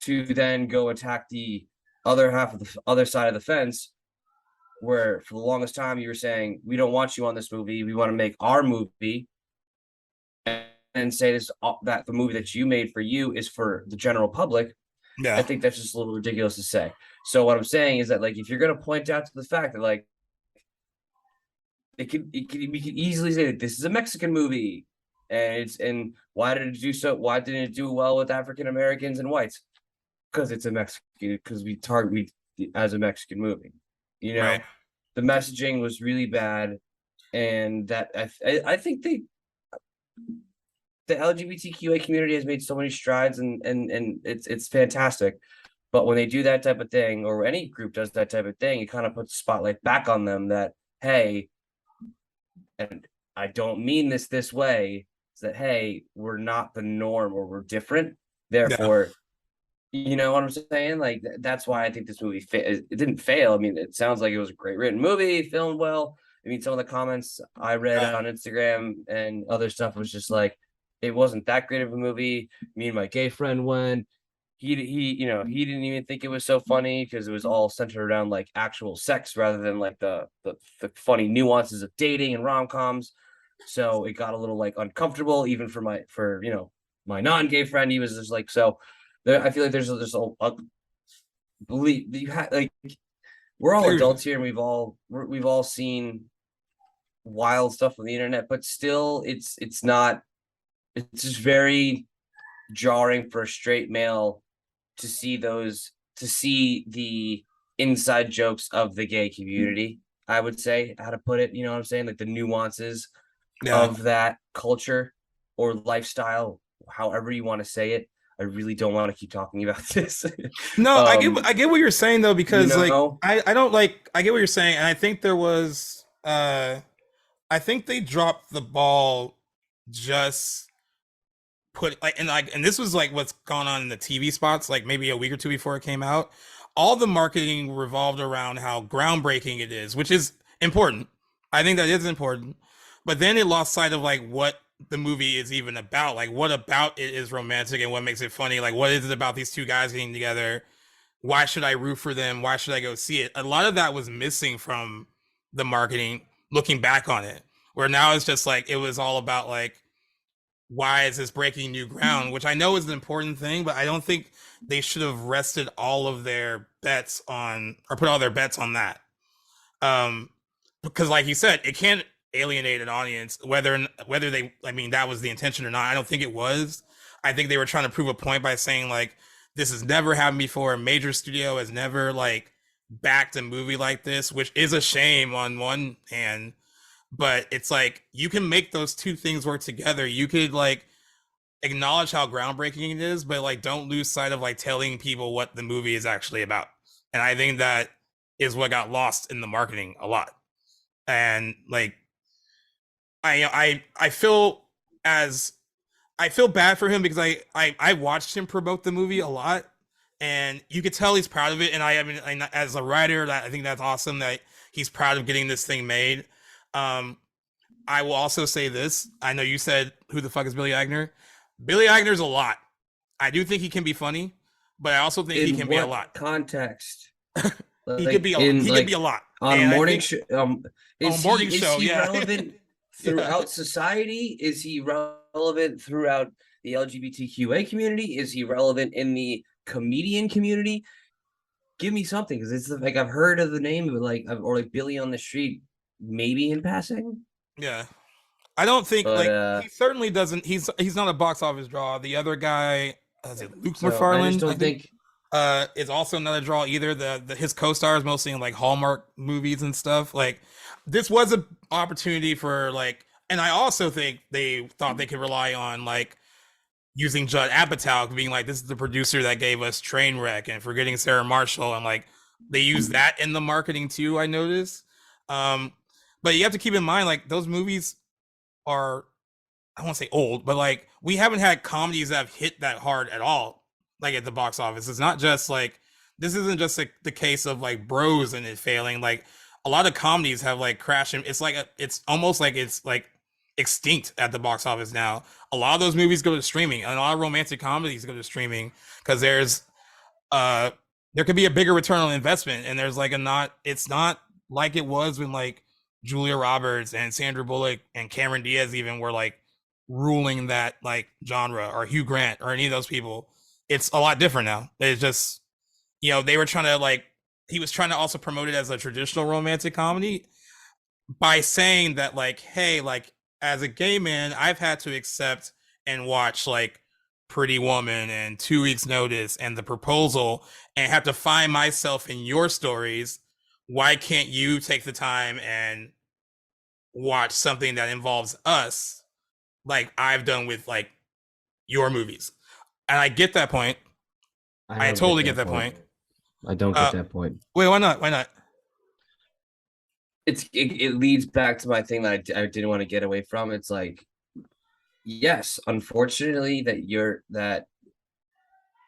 to then go attack the other half of the other side of the fence, where for the longest time you were saying, we don't want you on this movie. We want to make our movie and say this that the movie that you made for you is for the general public. Yeah. I think that's just a little ridiculous to say. So what I'm saying is that like if you're gonna point out to the fact that like we could easily say that this is a Mexican movie, and why did it do so? Why didn't it do well with African Americans and whites? Because it's a Mexican. Because we target as a Mexican movie. Right. The messaging was really bad, and that I think the LGBTQA community has made so many strides, and it's fantastic. But when they do that type of thing, or any group does that type of thing, it kind of puts the spotlight back on them that, hey, and I don't mean this way, is that, hey, we're not the norm or we're different. Yeah. Therefore, you know what I'm saying? Like that's why I think this movie it didn't fail. I mean, it sounds like it was a great written movie, filmed well. I mean, some of the comments I read Yeah. on Instagram and other stuff was just like, it wasn't that great of a movie. Me and my gay friend went. He didn't even think it was so funny because it was all centered around like actual sex rather than like the funny nuances of dating and rom-coms. So it got a little like uncomfortable even for my non-gay friend. He was just like, so there, I feel like there's a believe you have like, we're I all agree. adults here and we've all seen wild stuff on the internet, but still it's not, it's just very jarring for a straight male to see the inside jokes of the gay community. I would say, how to put it, you know what I'm saying? Like the nuances Yeah. of that culture or lifestyle, however you want to say it. I really don't want to keep talking about this. No, um, I get what you're saying though, you because like know, I don't like I get what you're saying, and I think there was I think they dropped the ball just put and this was like what's gone on in the TV spots like maybe a week or two before it came out. All the marketing revolved around how groundbreaking it is, which is important. I think that is important. But then it lost sight of like what the movie is even about. Like what about it is romantic and what makes it funny? Like what is it about these two guys getting together? Why should I root for them? Why should I go see it? A lot of that was missing from the marketing looking back on it. Where now it's just like it was all about like why is this breaking new ground, which I know is an important thing, but I don't think they should have rested all of their bets on or put all their bets on that. Um, because like you said, it can't alienate an audience whether they I mean that was the intention or not. I don't think it was. I think they were trying to prove a point by saying like this has never happened before. A major studio has never like backed a movie like this, which is a shame on one hand, but it's like you can make those two things work together. You could like acknowledge how groundbreaking it is, but like don't lose sight of like telling people what the movie is actually about. And I think that is what got lost in the marketing a lot. And like I feel as I feel bad for him because I watched him promote the movie a lot, and you could tell he's proud of it. And I mean, as a writer, that I think that's awesome that he's proud of getting this thing made. Um, I will also say this: I know you said who the fuck is Billy Eichner. Billy Eichner's a lot. I do think he can be funny, but I also think he in can be a what lot. context? He could Like be a in he could be like a lot, on a and I morning think show, on a morning is show, he yeah, relevant yeah. throughout society? Is he relevant throughout the LGBTQA community? Is he relevant in the comedian community? Give me something, because it's like I've heard of the name, but like or like Billy on the Street, maybe in passing. Yeah. I don't think But like he certainly doesn't. He's not a box office draw. The other guy, is it Luke so I just McFarlane? I don't think think is also another draw. Either the his co-stars mostly in like Hallmark movies and stuff. Like this was an opportunity for like, and I also think they thought they could rely on like using Judd Apatow being like, this is the producer that gave us Trainwreck and Forgetting Sarah Marshall, and like they use that in the marketing too. I noticed. Um, but you have to keep in mind like those movies are I won't say old, but like we haven't had comedies that have hit that hard at all, like at the box office. It's not just like this isn't just like the case of like Bros and it failing. Like a lot of comedies have like crashed. It's like it's almost like it's like extinct at the box office now. A lot of those movies go to streaming, and a lot of romantic comedies go to streaming because uh there could be a bigger return on investment, and there's like a not it's not like it was when like Julia Roberts and Sandra Bullock and Cameron Diaz even were like ruling that like genre, or Hugh Grant or any of those people. It's a lot different now. It's just they were trying to like he was trying to also promote it as a traditional romantic comedy by saying that like hey, like as a gay man I've had to accept and watch like Pretty Woman and 2 weeks notice and The Proposal and have to find myself in your stories. Why can't you take the time and watch something that involves us like I've done with like your movies? And I get that point. I I don't get totally get that that point. point. I don't get Uh, that point. wait, why not? Why not? It leads back to my thing that I didn't want to get away from. It's like, yes, unfortunately, that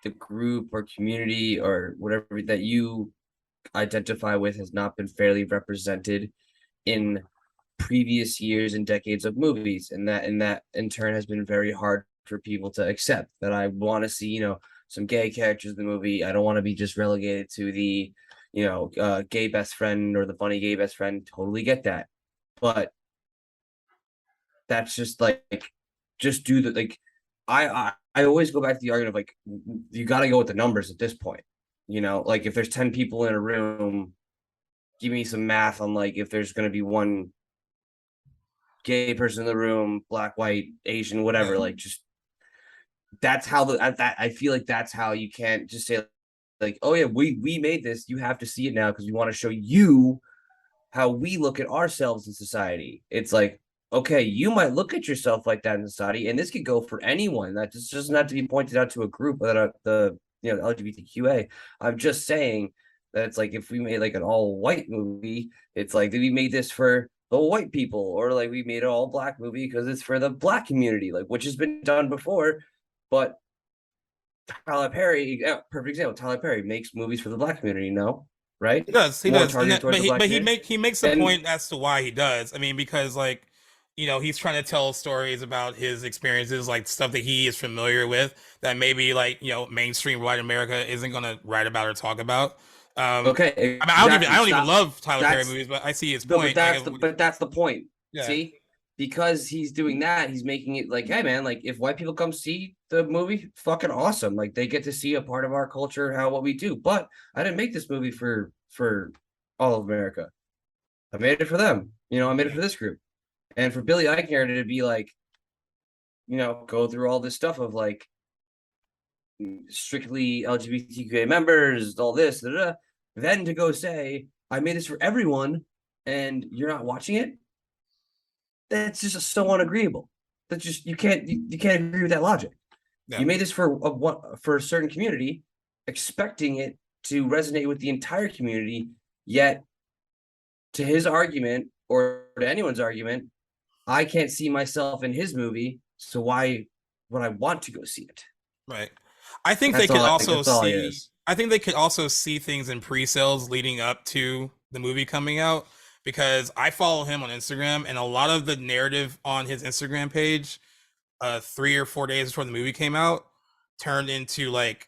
the group or community or whatever that you identify with has not been fairly represented in previous years and decades of movies, and that in turn has been very hard for people to accept. That I want to see, some gay characters in the movie. I don't want to be just relegated to the, gay best friend or the funny gay best friend. Totally get that, but that's just like just do the like. I always go back to the argument of like, you got to go with the numbers at this point. Like if there's 10 people in a room, give me some math on like if there's going to be one gay person in the room, black, white, Asian, whatever. Yeah, Like just that's how that I feel like that's how you can't just say like, oh yeah, we made this. You have to see it now because we want to show you how we look at ourselves in society. It's like, okay, you might look at yourself like that in society, and this could go for anyone. That just doesn't have to be pointed out to a group that the LGBTQA. I'm just saying that it's like if we made like an all white movie, it's like that we made this for the white people, or like we made an all black movie because it's for the black community, like which has been done before. But Tyler Perry, yeah, perfect example. Tyler Perry makes movies for the black community, no, right? he More does, and targeted that, towards the black community. he makes the And point as to why he does. I mean, because like, he's trying to tell stories about his experiences, like stuff that he is familiar with, that maybe like mainstream white America isn't gonna write about or talk about. okay, I mean, exactly. I don't even Stop. love Tyler Perry That's movies, but I see his no, but point. Like, that's the point. yeah, See, because he's doing that, he's making it like, hey man, like if white people come see the movie, fucking awesome. Like they get to see a part of our culture, how what we do. But I didn't make this movie for all of America. I made it for them. I made it yeah, for this group. And for Billy Eichner to be like, go through all this stuff of like strictly LGBTQA members, all this, da, da, da, then to go say, I made this for everyone and you're not watching it, that's just so unagreeable. That's just you can't agree with that logic. yeah, You made this for a certain community, expecting it to resonate with the entire community, yet to his argument or to anyone's argument, I can't see myself in his movie, so why would I want to go see it? right. I think they could also That's all it see. is. I think they could also see things in pre-sales leading up to the movie coming out, because I follow him on Instagram, and a lot of the narrative on his Instagram page, 3 or 4 days before the movie came out, turned into like,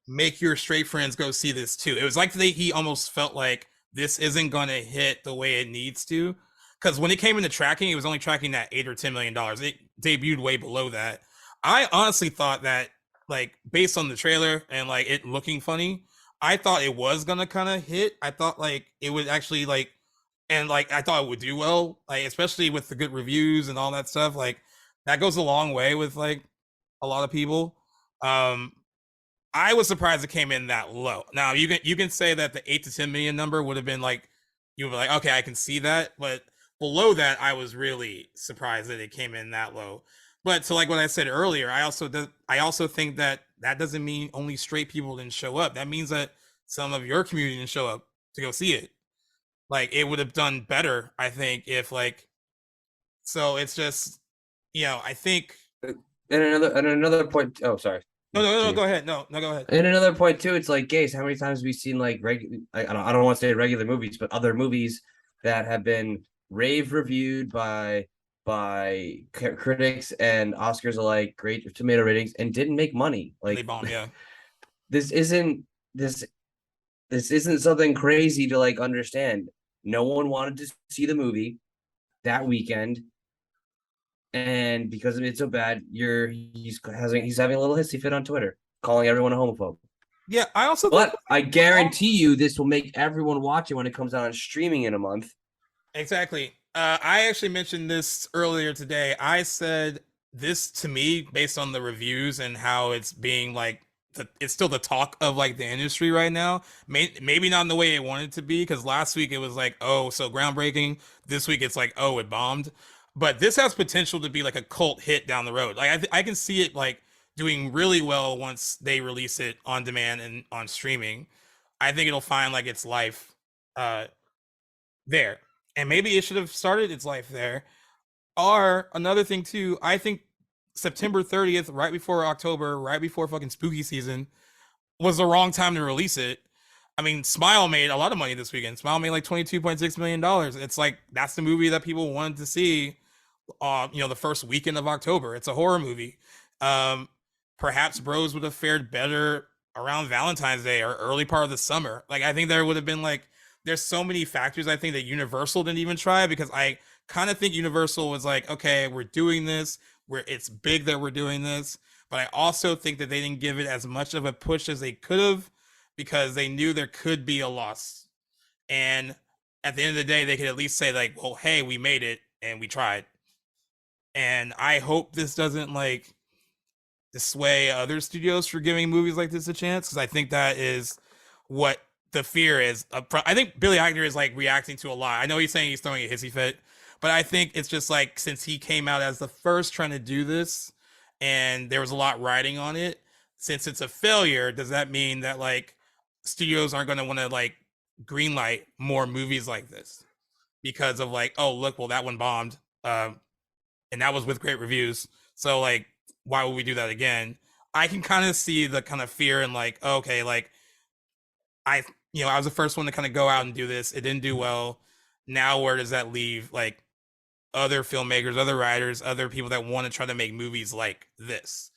make your straight friends go see this too. It was like he almost felt like this isn't gonna hit the way it needs to, because when it came into tracking, it was only tracking that $8 or $10 million. It debuted way below that. I honestly thought that, like, based on the trailer and like it looking funny, I thought it was gonna kind of hit. I thought like it would actually like, and like I thought it would do well, like especially with the good reviews and all that stuff. Like that goes a long way with like a lot of people. Um, I was surprised it came in that low. Now you can say that the 8 to 10 million number would have been like, you were like, okay, I can see that, but below that, I was really surprised that it came in that low. But to like what I said earlier, I also think that that doesn't mean only straight people didn't show up. That means that some of your community didn't show up to go see it. Like it would have done better, I think, if like, so it's just, I think. And another point. Oh, sorry. No, no, no, no, Continue. go ahead. No, no, go ahead. And another point too. It's like, gays. How many times have we seen like I don't want to say regular movies, but other movies that have been rave reviewed by critics and Oscars alike, great tomato ratings, and didn't make money. And they Like bomb, yeah. this isn't this this isn't something crazy to like understand. No one wanted to see the movie that weekend, and because of it so bad, he's having a little hissy fit on Twitter, calling everyone a homophobe. Yeah, I also think But I guarantee you, this will make everyone watch it when it comes out on streaming in a month. exactly. I actually mentioned this earlier today. I said this to me based on the reviews and how it's being like, it's still the talk of like the industry right now. Maybe not in the way it wanted to be, because last week it was like, oh, so groundbreaking. This week it's like, oh, it bombed. But this has potential to be like a cult hit down the road. Like I can see it like doing really well once they release it on demand and on streaming. I think it'll find like its life uh there. And maybe it should have started its life there. Or another thing too, I think September 30th, right before October, right before fucking spooky season, was the wrong time to release it. I mean, Smile made a lot of money this weekend. Smile made like $22.6 million. It's like that's the movie that people wanted to see the first weekend of October. It's a horror movie. Um, Perhaps Bros would have fared better around Valentine's Day or early part of the summer. Like I think there would have been like there's so many factors I think that Universal didn't even try because I kind of think Universal was like, okay, we're doing this. It's big that we're doing this, but I also think that they didn't give it as much of a push as they could have because they knew there could be a loss. And at the end of the day, they could at least say like, well, hey, we made it and we tried. And I hope this doesn't like dissuade other studios for giving movies like this a chance because I think that is what the fear is. I think Billy Eichner is like reacting to a lot. I know he's saying he's throwing a hissy fit, but I think it's just like since he came out as the first trying to do this and there was a lot riding on it, since it's a failure, does that mean that like studios aren't going to want to like greenlight more movies like this because of like, oh, look, well, that one bombed. And that was with great reviews. So like, why would we do that again? I can kind of see the kind of fear and like, okay, like I, I was the first one to kind of go out and do this. It didn't do well. Now where does that leave like other filmmakers, other writers, other people that want to try to make movies like this?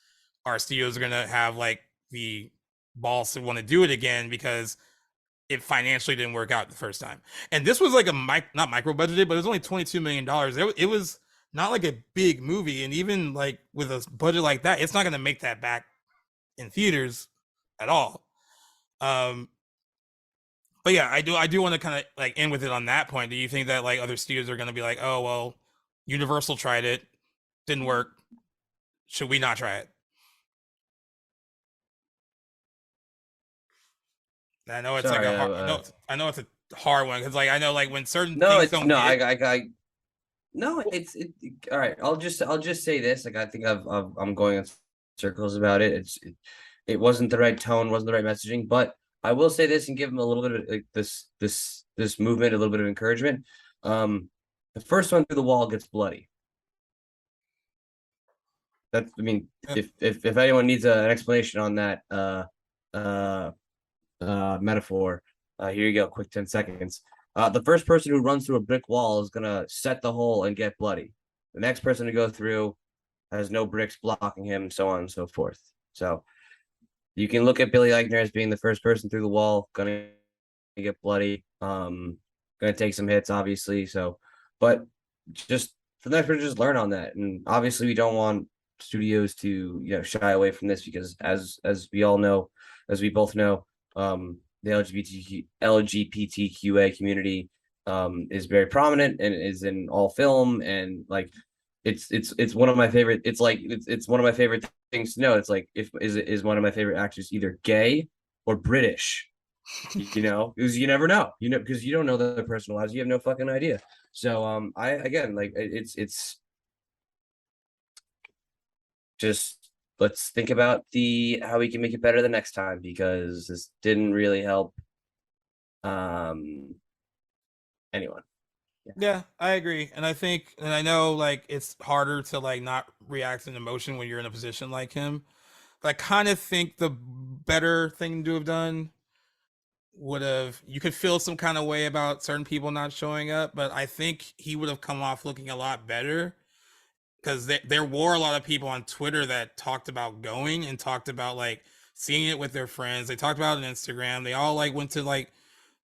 Our studios are gonna have like the balls to want to do it again because it financially didn't work out the first time. And this was like not micro budgeted, but it was only $22 million. It was not like a big movie, and even like with a budget like that, it's not going to make that back in theaters at all. Um, but yeah, I do want to kind of like end with it on that point. Do you think that like other studios are going to be like, oh well, Universal tried it, didn't work, should we not try it? And I know it's like Sorry. a hard. I know it's a hard one because like I know like when certain No, things it's don't no. hit. No, all right. I'll just say this. Like I think I'm going in circles about it. It wasn't the right tone, wasn't the right messaging. But I will say this and give them a little bit of like this movement, a little bit of encouragement. The first one through the wall gets bloody. I mean, if anyone needs an explanation on that uh metaphor, here you go. Quick 10 seconds. The first person who runs through a brick wall is gonna set the hole and get bloody. The next person to go through has no bricks blocking him, so on and so forth. So you can look at Billy Eichner as being the first person through the wall, gonna get bloody, gonna take some hits, obviously. So, but just for the next person, just learn on that. And obviously, we don't want studios to shy away from this because as we all know, as we both know, the LGBTQA community is very prominent and is in all film, and like it's one of my favorite. It's one of my favorite things to know. It's like if is one of my favorite actors either gay or British, because you never know, because you don't know their personal lives, you have no fucking idea. So I again, like it's just let's think about the how we can make it better the next time, because this didn't really help anyone. Yeah. Yeah, I agree. And I think and I know like it's harder to like not react in emotion when you're in a position like him. But I kind of think the better thing to have done would have you could feel some kind of way about certain people not showing up, but I think he would have come off looking a lot better because there were a lot of people on Twitter that talked about going and talked about like seeing it with their friends. They talked about it on Instagram. They all like went to like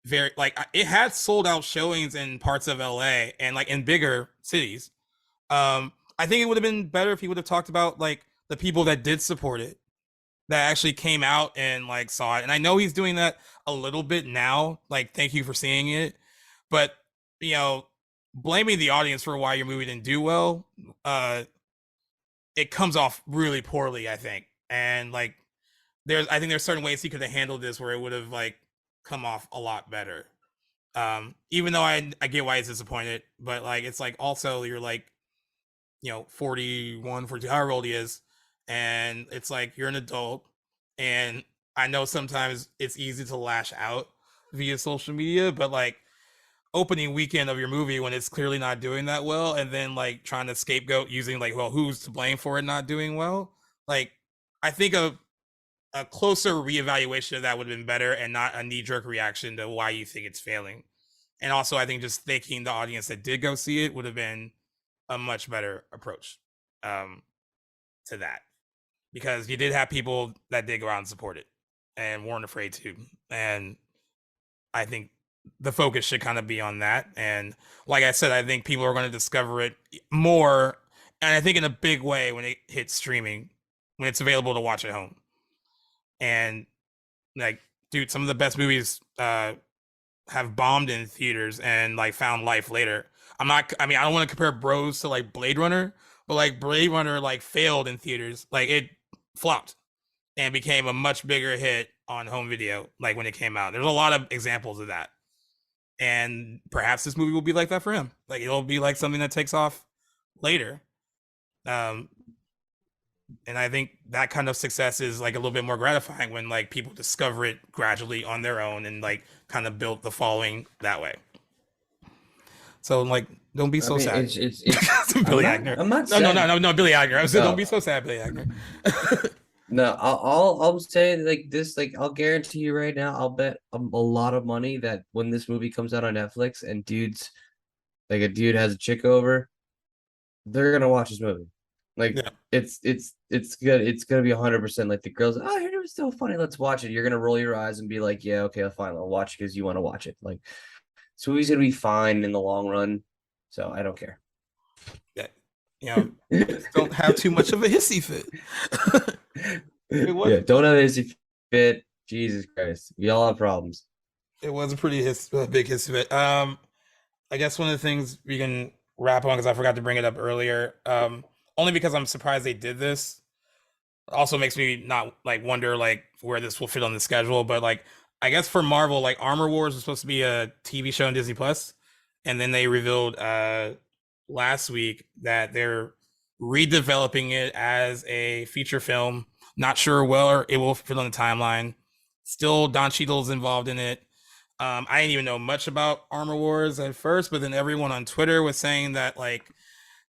very like it had sold out showings in parts of LA and like in bigger cities. I think it would have been better if he would have talked about like the people that did support it, that actually came out and like saw it. And I know he's doing that a little bit now, like thank you for seeing it, but you know, blaming the audience for why your movie didn't do well, it comes off really poorly, I think. And like I think there's certain ways he could have handled this where it would have like come off a lot better. Even though I get why he's disappointed, but like it's like also you're like 41, 42, however old he is, and it's like you're an adult, and I know sometimes it's easy to lash out via social media, but like opening weekend of your movie when it's clearly not doing that well, and then like trying to scapegoat using like, well, who's to blame for it not doing well? Like, I think a closer reevaluation of that would have been better, and not a knee jerk reaction to why you think it's failing. And also, I think just thanking the audience that did go see it would have been a much better approach um, to that, because you did have people that did go out and support it and weren't afraid to. And I think the focus should kind of be on that. And like I said, I think people are going to discover it more, and I think in a big way when it hits streaming, when it's available to watch at home. And like, dude, some of the best movies have bombed in theaters and like found life later. I mean, I don't want to compare Bros to like Blade Runner, but like Blade Runner like failed in theaters. Like it flopped and became a much bigger hit on home video like when it came out. There's a lot of examples of that. And perhaps this movie will be like that for him. Like it'll be like something that takes off later. Um and I think that kind of success is like a little bit more gratifying when like people discover it gradually on their own and like kind of build the following that way. So like, don't be I so mean, sad. it's. I'm Billy not. Agner. I'm not sad. No, Billy Agner. I said, don't No, be so sad, Billy Agner. no. I'll say like this. Like I'll guarantee you right now. I'll bet a lot of money that when this movie comes out on Netflix and dudes like a dude has a chick over, they're gonna watch this movie. Like Yeah, it's good. It's gonna be 100% like the girls. Oh, it was so funny. Let's watch it. You're gonna roll your eyes and be like, yeah, okay, fine. I'll watch because you want to watch it. Like this movie's gonna be fine in the long run. So I don't care. yeah. You know, just don't have too much of a hissy fit. it Yeah, was don't have hissy fit. Jesus Christ, we all have problems. it was a pretty big hissy fit. I guess one of the things we can wrap on, because I forgot to bring it up earlier, only because I'm surprised they did this. Also makes me not like wonder like where this will fit on the schedule, but like I guess for Marvel, like Armor Wars was supposed to be a TV show on Disney Plus, and then they revealed last week that they're redeveloping it as a feature film. Not sure where it will fit on the timeline. Still, Don Cheadle's involved in it. I didn't even know much about Armor Wars at first, but then everyone on Twitter was saying that like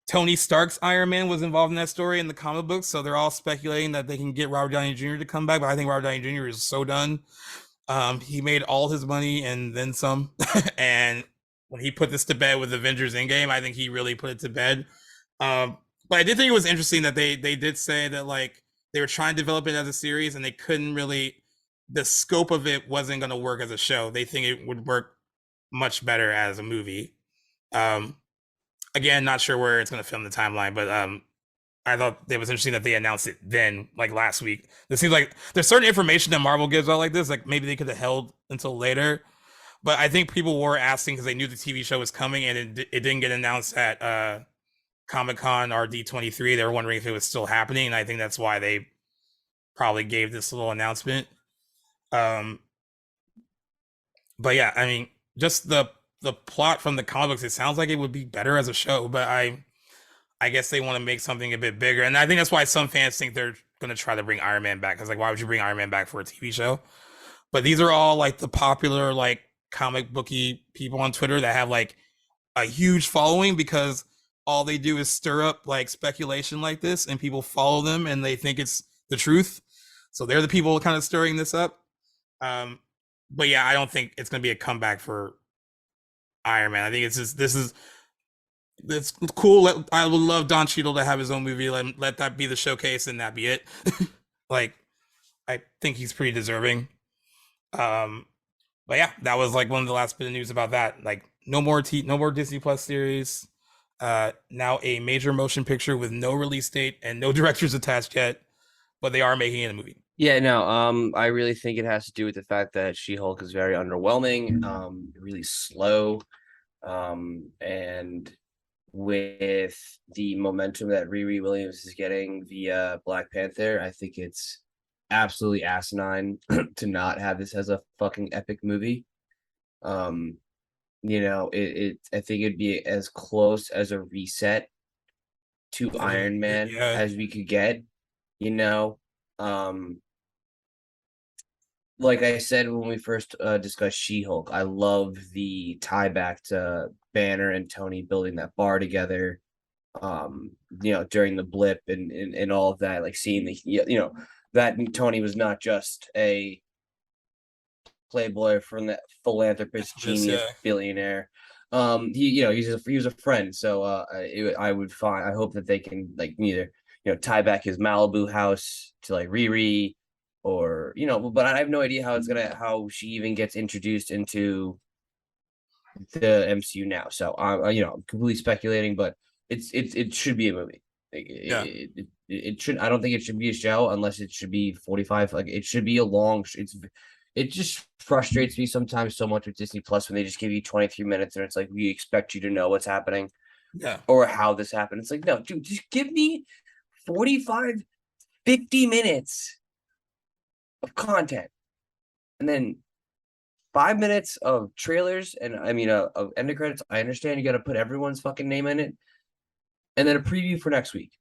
Tony Stark's Iron Man was involved in that story in the comic books, so they're all speculating that they can get Robert Downey Jr. to come back. But I think Robert Downey Jr. is so done. He made all his money and then some. And when he put this to bed with Avengers Endgame, I think he really put it to bed. But I did think it was interesting that they did say that like they were trying to develop it as a series and they couldn't really. The scope of it wasn't going to work as a show. They think it would work much better as a movie. Um, Again, not sure where it's going to film the timeline, but I thought it was interesting that they announced it then, like last week. It seems like there's certain information that Marvel gives out like this, like maybe they could have held until later. But I think people were asking because they knew the TV show was coming, and it didn't get announced at Comic Con or D23. They were wondering if it was still happening, and I think that's why they probably gave this little announcement. Um, but yeah, I mean, just the plot from the comic books, it sounds like it would be better as a show, but I guess they want to make something a bit bigger, and I think that's why some fans think they're gonna try to bring Iron Man back. Because like, why would you bring Iron Man back for a TV show? But these are all like the popular like comic booky people on Twitter that have like a huge following because all they do is stir up like speculation like this, and people follow them and they think it's the truth. So they're the people kind of stirring this up. Um, but yeah, I don't think it's gonna be a comeback for Iron Man. I think it's just it's cool. I would love Don Cheadle to have his own movie. Let that be the showcase, and that be it. Like, I think he's pretty deserving. Um, but yeah, that was like one of the last bit of news about that. Like, no more Disney Plus series. Now a major motion picture with no release date and no directors attached yet, but they are making it a movie. Yeah, no, I really think it has to do with the fact that She-Hulk is very underwhelming, really slow, and with the momentum that Riri Williams is getting via Black Panther, I think it's absolutely asinine to not have this as a fucking epic movie. Um, I think it'd be as close as a reset to Iron Man Yeah, as we could get. you know. Um, like I said when we first discussed She-Hulk, I love the tie back to Banner and Tony building that bar together. During the blip and all of that, like seeing that Tony was not just a playboy from that philanthropist, Just genius, billionaire. He was a friend. So I would find, I hope that they can like either tie back his Malibu house to like Riri, or but I have no idea how she even gets introduced into the MCU now. So I'm completely speculating, but it should be a movie. Like, yeah, it should. I don't think it should be a show unless it should be 45. Like it should be a long. It just frustrates me sometimes so much with Disney Plus when they just give you 23 minutes and it's like we expect you to know what's happening yeah. or how this happened. It's like, no, dude, just give me 45, 50 minutes of content and then 5 minutes of trailers and of end of credits. I understand you got to put everyone's fucking name in it, and then a preview for next week.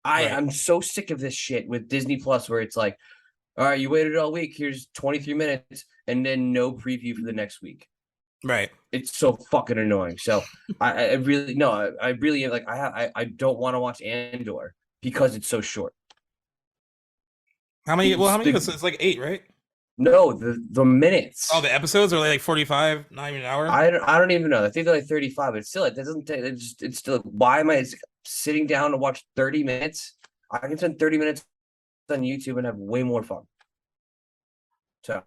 Right, I'm so sick of this shit with Disney Plus where it's like, all right, you waited all week. Here's 23 minutes, and then no preview for the next week. right. It's so fucking annoying. So I really no, I really like I don't want to watch Andor because it's so short. How many? Well, how It's many the episodes? It's like 8, right? no the Oh, minutes. the episodes are like 45, not even an hour. I don't even know. I think they're like 35, but still, it doesn't take. It's still. Why am I sitting down to watch 30 minutes? I can spend 30 minutes on YouTube and have way more fun. So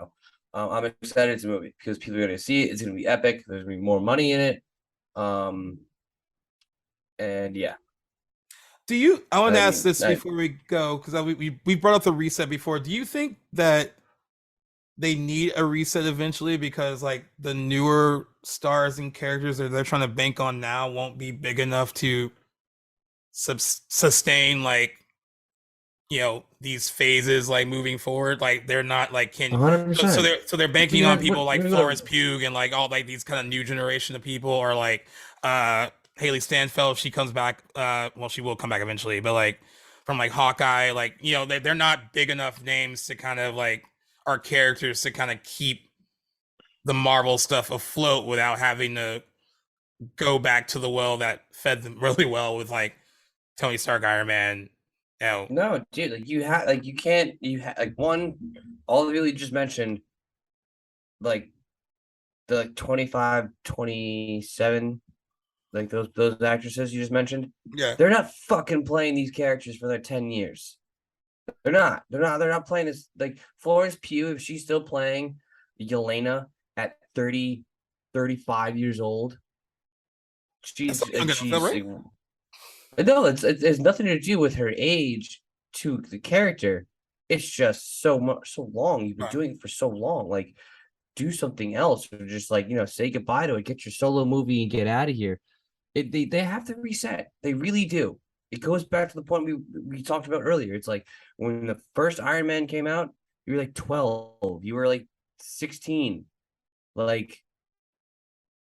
I'm excited it's a movie because people are going to see it. It's going to be epic. There's going to be more money in it. Um, and yeah, Do you? I want to I ask mean, this before we go because we brought up the reset before. Do you think that they need a reset eventually because like the newer stars and characters that they're trying to bank on now won't be big enough to sustain like these phases like moving forward, like they're not like can so 100%. they're banking on We're, people we're like gonna Florence Pugh and like all like these kind of new generation of people, or like Haley Stanfield if she comes back, well she will come back eventually, but like from like Hawkeye, like they're not big enough names to kind of like our characters to kind of keep the Marvel stuff afloat without having to go back to the well that fed them really well with like Tony Stark, Iron Man, you know. no, dude. Like you can't. Like one. All the people you just mentioned, like the like 25, 27, like those actresses you just mentioned, Yeah. they're not fucking playing these characters for their 10 years. They're not. They're not playing this. Like Florence Pugh, if she's still playing Yelena at 30, 35 years old, That's still young enough though, she's right? no, it has nothing to do with her age to the character. It's just so much so long. You've been Right. doing it for so long. Like do something else or just like say goodbye to it. Get your solo movie and get out of here. They have to reset. They really do. It goes back to the point we talked about earlier. It's like when the first Iron Man came out, you were like 12. You were like 16. Like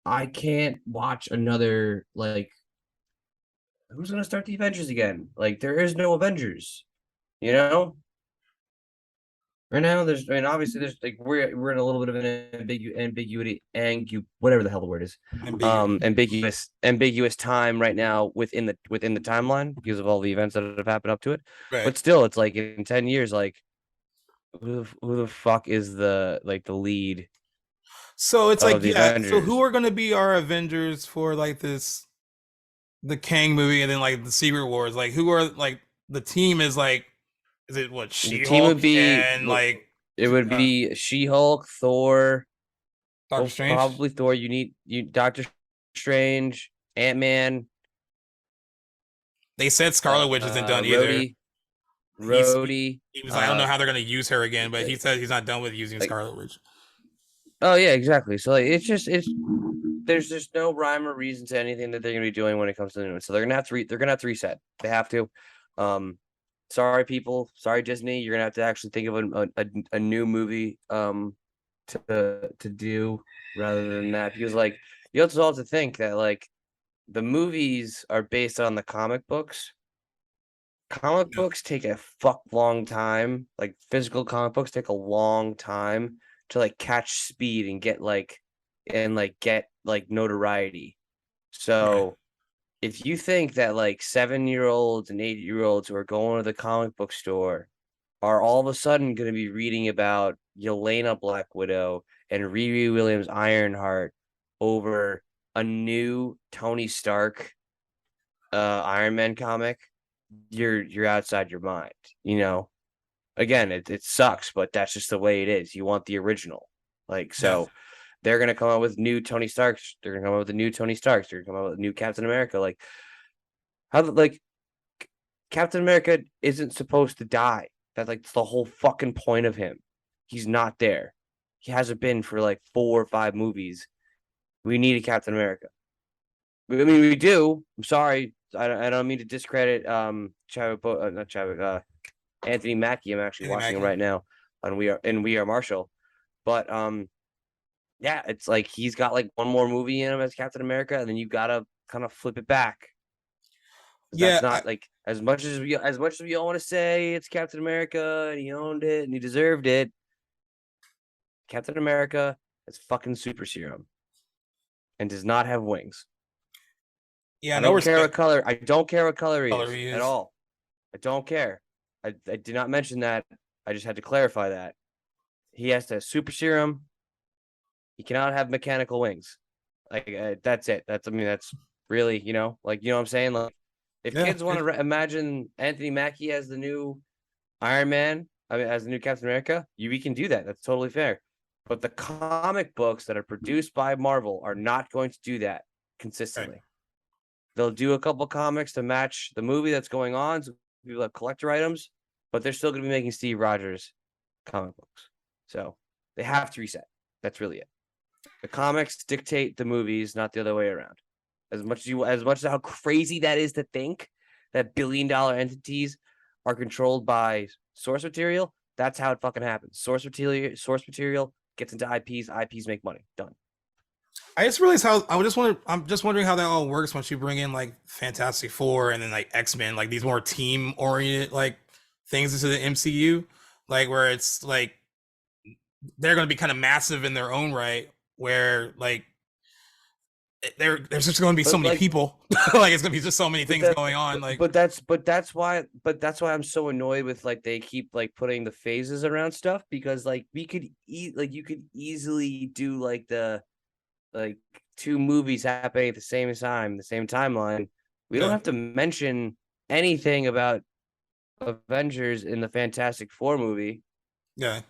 I can't watch another like who's gonna start the Avengers again? Like there is no Avengers, you know? Right now, obviously, there's like we're in a little bit of an whatever the hell the word is, Ambiguous. ambiguous time right now within the timeline because of all the events that have happened up to it. Right. But still, it's like in 10 years, like who the fuck is the lead So it's of like, the yeah, so who Avengers? are gonna be our Avengers for like this the Kang movie and then like the Secret Wars? Like who are like the team is like is it what The team She-Hulk would be and like it would uh, be She-Hulk, Thor, Doctor well, Strange? probably Thor. You need you Doctor Strange, Ant-Man, They said Scarlet Witch isn't done either. Rhodey, He's Rhodey. he was like, I don't know how they're gonna use her again, but he Like, said he's not done with using like, Scarlet Witch. oh yeah, exactly. So like, it's there's just no rhyme or reason to anything that they're gonna be doing when it comes to the new one. So they're gonna have to reset. They have to. Um, sorry people, sorry Disney. You're gonna have to actually think of a new movie to do rather than that because like you also have to think that like the movies are based on the comic books comic No. books take a fuck long time. Like physical comic books take a long time to like catch speed and get like notoriety. Right. So if you think that like 7-year-olds and 8-year-olds who are going to the comic book store are all of a sudden going to be reading about Yelena Black Widow and Riri Williams Ironheart over a new Tony Stark Iron Man comic, you're outside your mind, you know. Again, it sucks, but that's just the way it is. You want the original. Like Yeah. so they're gonna come out with new Tony Starks. They're gonna come out with a new Tony Starks. They're gonna come out with new Captain America. Like how like Captain America isn't supposed to die. That's like the whole fucking point of him. He's not there. He hasn't been for like 4 or 5 movies. We need a Captain America. I mean, we do. I'm sorry. I don't mean to discredit Chadwick, not Chadwick, Anthony Mackie. I'm actually Anthony watching him Mackie. right now on We Are Marshall. But yeah, it's like he's got like one more movie in him as Captain America, and then you gotta kind of flip it back. That's Yeah. I, not like as much as we all want to say it's Captain America and he owned it and he deserved it. Captain America is fucking super serum and does not have wings. yeah. I No don't care respect what color. I don't care what color he color is he at is. all. I don't care. I did not mention that. I just had to clarify that. He has to have super serum. He cannot have mechanical wings. Like that's it. That's really like what I'm saying. Like if Yeah. kids want to imagine Anthony Mackie as the new Iron Man, I mean as the new Captain America, we can do that. That's totally fair. But the comic books that are produced by Marvel are not going to do that Right. consistently. They'll do a couple comics to match the movie that's going on. So people have collector items, but they're still going to be making Steve Rogers comic books. So they have to reset. That's really it. The comics dictate the movies, not the other way around. As much as how crazy that is to think that billion-dollar entities are controlled by source material, that's how it fucking happens. Source material gets into IPs. IPs make money. Done. I just realized how I'm just wondering how that all works once you bring in like Fantastic Four and then like X-Men, like these more team oriented like things into the MCU, like where it's like they're going to be kind of massive in their own right, where like there's just going to be so But many like, people, like it's going to be just so many but things that, going on, but, like but that's why I'm so annoyed with like they keep like putting the phases around stuff because like we could eat like you could easily do like the like 2 movies happening at the same time, the same timeline. We don't yeah, have to mention anything about Avengers in the Fantastic Four movie. yeah,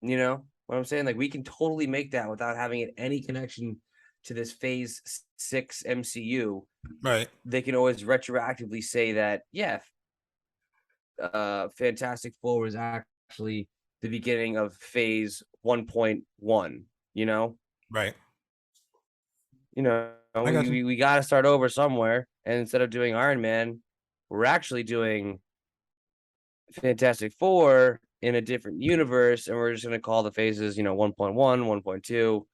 You know what I'm saying? Like we can totally make that without having it any connection to this Phase 6 MCU. right, They can always retroactively say that, yeah, Fantastic Four was actually the beginning of Phase 1.1. You know, right. you know, I got we you. we, we got to start over somewhere. And instead of doing Iron Man, we're actually doing Fantastic Four in a different universe, and we're just gonna call the phases, 1.1, 1.2.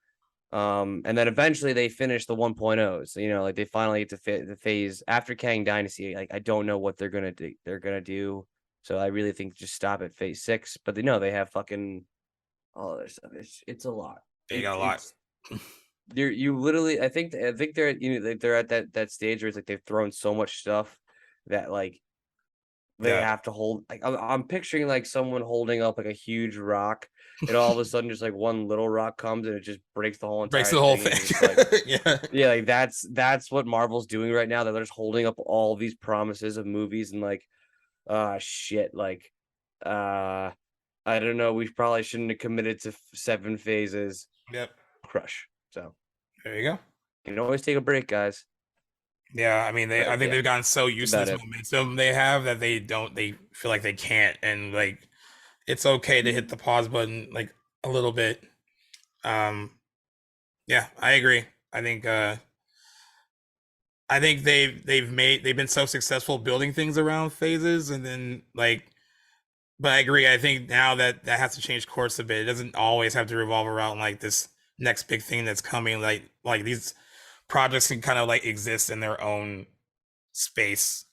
And then eventually they finish the 1.0s. Like they finally get to fit the phase after Kang Dynasty. Like I don't know what they're gonna do. So I really think just stop at phase 6. But they know they have fucking all other stuff. It's a lot. They got a lot. It's you literally. I think they're at that stage where it's like they've thrown so much stuff that like they Yeah, have to hold. Like I'm picturing like someone holding up like a huge rock, and all of a sudden just like one little rock comes and it just breaks the whole breaks entire the whole thing, and thing. you're just like, Yeah, yeah, like that's what Marvel's doing right now. They're just holding up all these promises of movies and like, shit, like, uh, I don't know. We probably shouldn't have committed to 7 phases. yep. Crush. So There you go. you can always take a break, guys. Yeah, I mean, I But think yeah, they've gotten so that's used to about this it. momentum they have that they feel like they can't, and like it's okay to hit the pause button like a little bit. Um, yeah, I agree. I think I think they've been so successful building things around phases, and then like, but I agree. I think now that that has to change course a bit. It doesn't always have to revolve around like this next big thing that's coming. Like these projects can kind of like exist in their own space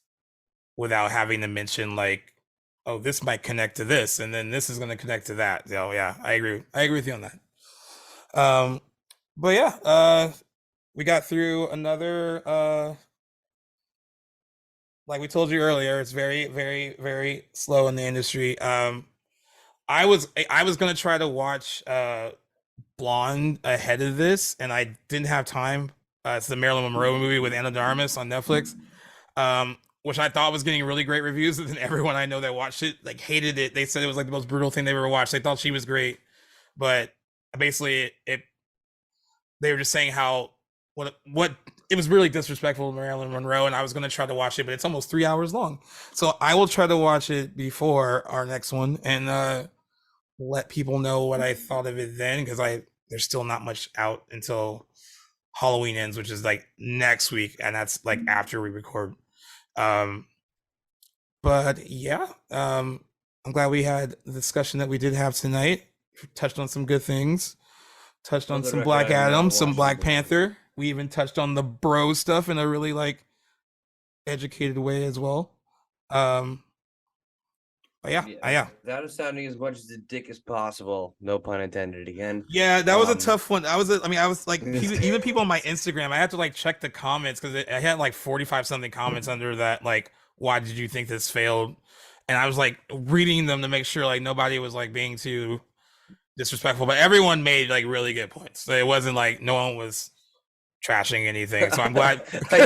without having to mention like, oh, this might connect to this, and then this is going to connect to that. So yeah, I agree. I agree with you on that. Um, but yeah, we got through another. Like we told you earlier, it's very, very, very slow in the industry. I was gonna try to watch Blonde ahead of this, and I didn't have time. It's the Marilyn Monroe movie with Anna de Armas on Netflix, which I thought was getting really great reviews, and then everyone I know that watched it like hated it. They said it was like the most brutal thing they've ever watched. They thought she was great, but basically it they were just saying how what it was really disrespectful to Marilyn Monroe, and I was gonna try to watch it, but it's almost 3 hours long. So I will try to watch it before our next one and let people know what I thought of it then, because I there's still not much out until Halloween ends, which is like next week, and that's like after we record. Um, but yeah, I'm glad we had the discussion that we did have tonight. Touched on some good things. Touched For on the some record, Black I've never Adam, some watched this Black movie. Panther. We even touched on the bro stuff in a really like educated way as well. Um, but yeah, Yeah, yeah, without sounding as much as a dick as possible. No pun intended again. yeah. That was a Um, tough one. I mean, I was like, even people on my Instagram, I had to like check the comments because I had like 45 something comments under that. Like, why did you think this failed? And I was like reading them to make sure like nobody was like being too disrespectful, but everyone made like really good points. So it wasn't like no one was trashing anything. So I'm glad. I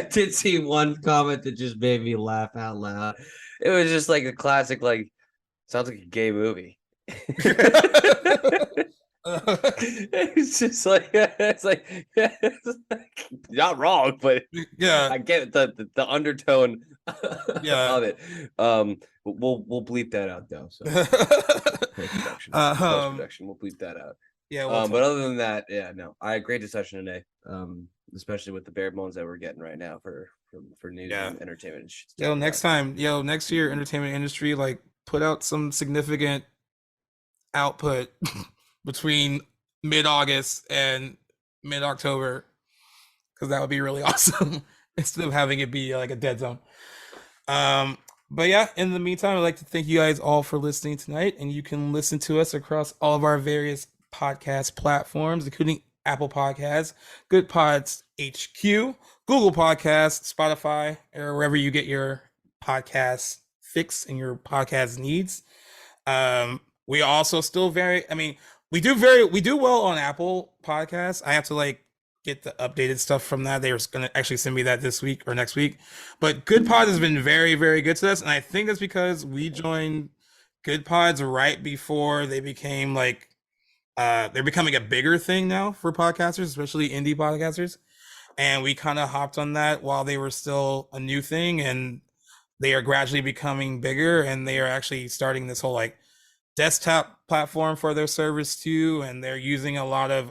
did see one comment that just made me laugh out loud. It was just like a classic, like sounds like a gay movie. It's just like it's like not wrong, but Yeah, I get the undertone yeah. of it. We'll bleep that out though. So post production, um, we'll bleep that out. yeah, we'll But talk. other than that, yeah, no, I had a great discussion today. Especially with the bare bones that we're getting right now for news Yeah, and entertainment and shit to yo, talk next about. time, yo, next year, entertainment industry, like, put out some significant output between mid-August and mid-October, because that would be really awesome instead of having it be like a dead zone. Um, but yeah, in the meantime, I'd like to thank you guys all for listening tonight, and you can listen to us across all of our various podcast platforms, including Apple Podcasts, Good Pods HQ, Google Podcasts, Spotify, or wherever you get your podcast fix and your podcast needs. We also still very, I mean, we do well on Apple Podcasts. I have to like get the updated stuff from that. They were going to actually send me that this week or next week. But Good Pod has been very, very good to us. And I think that's because we joined Good Pods right before they became like, they're becoming a bigger thing now for podcasters, especially indie podcasters. And we kind of hopped on that while they were still a new thing. And they are gradually becoming bigger. And they are actually starting this whole like desktop platform for their service too. And they're using a lot of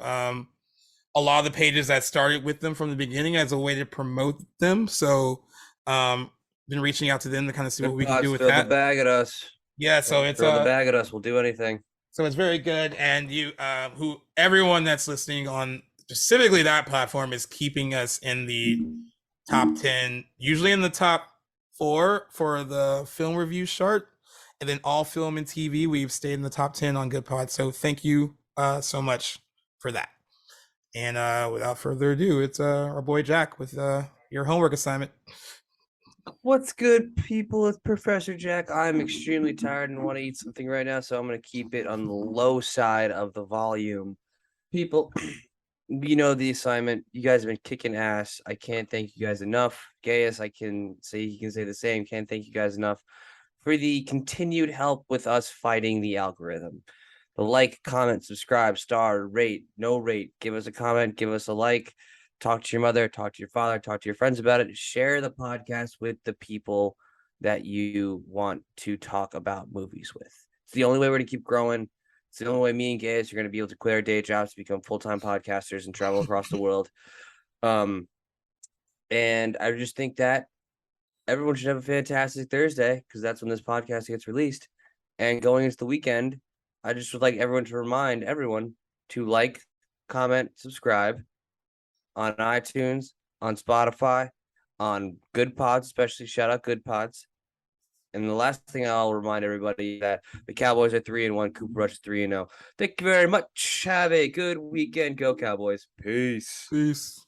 the pages that started with them from the beginning as a way to promote them. So been reaching out to them to kind of see what Good we can do pods, with throw the that. bag at us. Yeah, so it's Throw the bag at us. We'll do anything. so it's very good. And you who everyone that's listening on specifically that platform is keeping us in the top 10, usually in the top 4 for the film review chart. And then all film and TV, we've stayed in the top 10 on Good Pod. So thank you so much for that. And without further ado, it's our boy Jack with your homework assignment. What's good, people? It's Professor Jack. I'm extremely tired and want to eat something right now, so I'm going to keep it on the low side of the volume. People, you know the assignment. You guys have been kicking ass. I can't thank you guys enough. Gaius, I can say he can say the same. Can't thank you guys enough for the continued help with us fighting the algorithm. The like, comment, subscribe, star, rate, no rate. Give us a comment, give us a like. Talk to your mother, talk to your father, talk to your friends about it. Share the podcast with the people that you want to talk about movies with. It's the only way we're going to keep growing. It's the only way me and Gaius are going to be able to quit our day jobs to become full-time podcasters and travel across the world. And I just think that everyone should have a fantastic Thursday because that's when this podcast gets released. And going into the weekend, I just would like everyone to remind everyone to like, comment, subscribe on iTunes, on Spotify, on Good Pods, especially shout out Good Pods. And the last thing I'll remind everybody that the Cowboys are 3-1, Cooper Rush is 3-0. Thank you very much. Have a good weekend. Go Cowboys. Peace. Peace.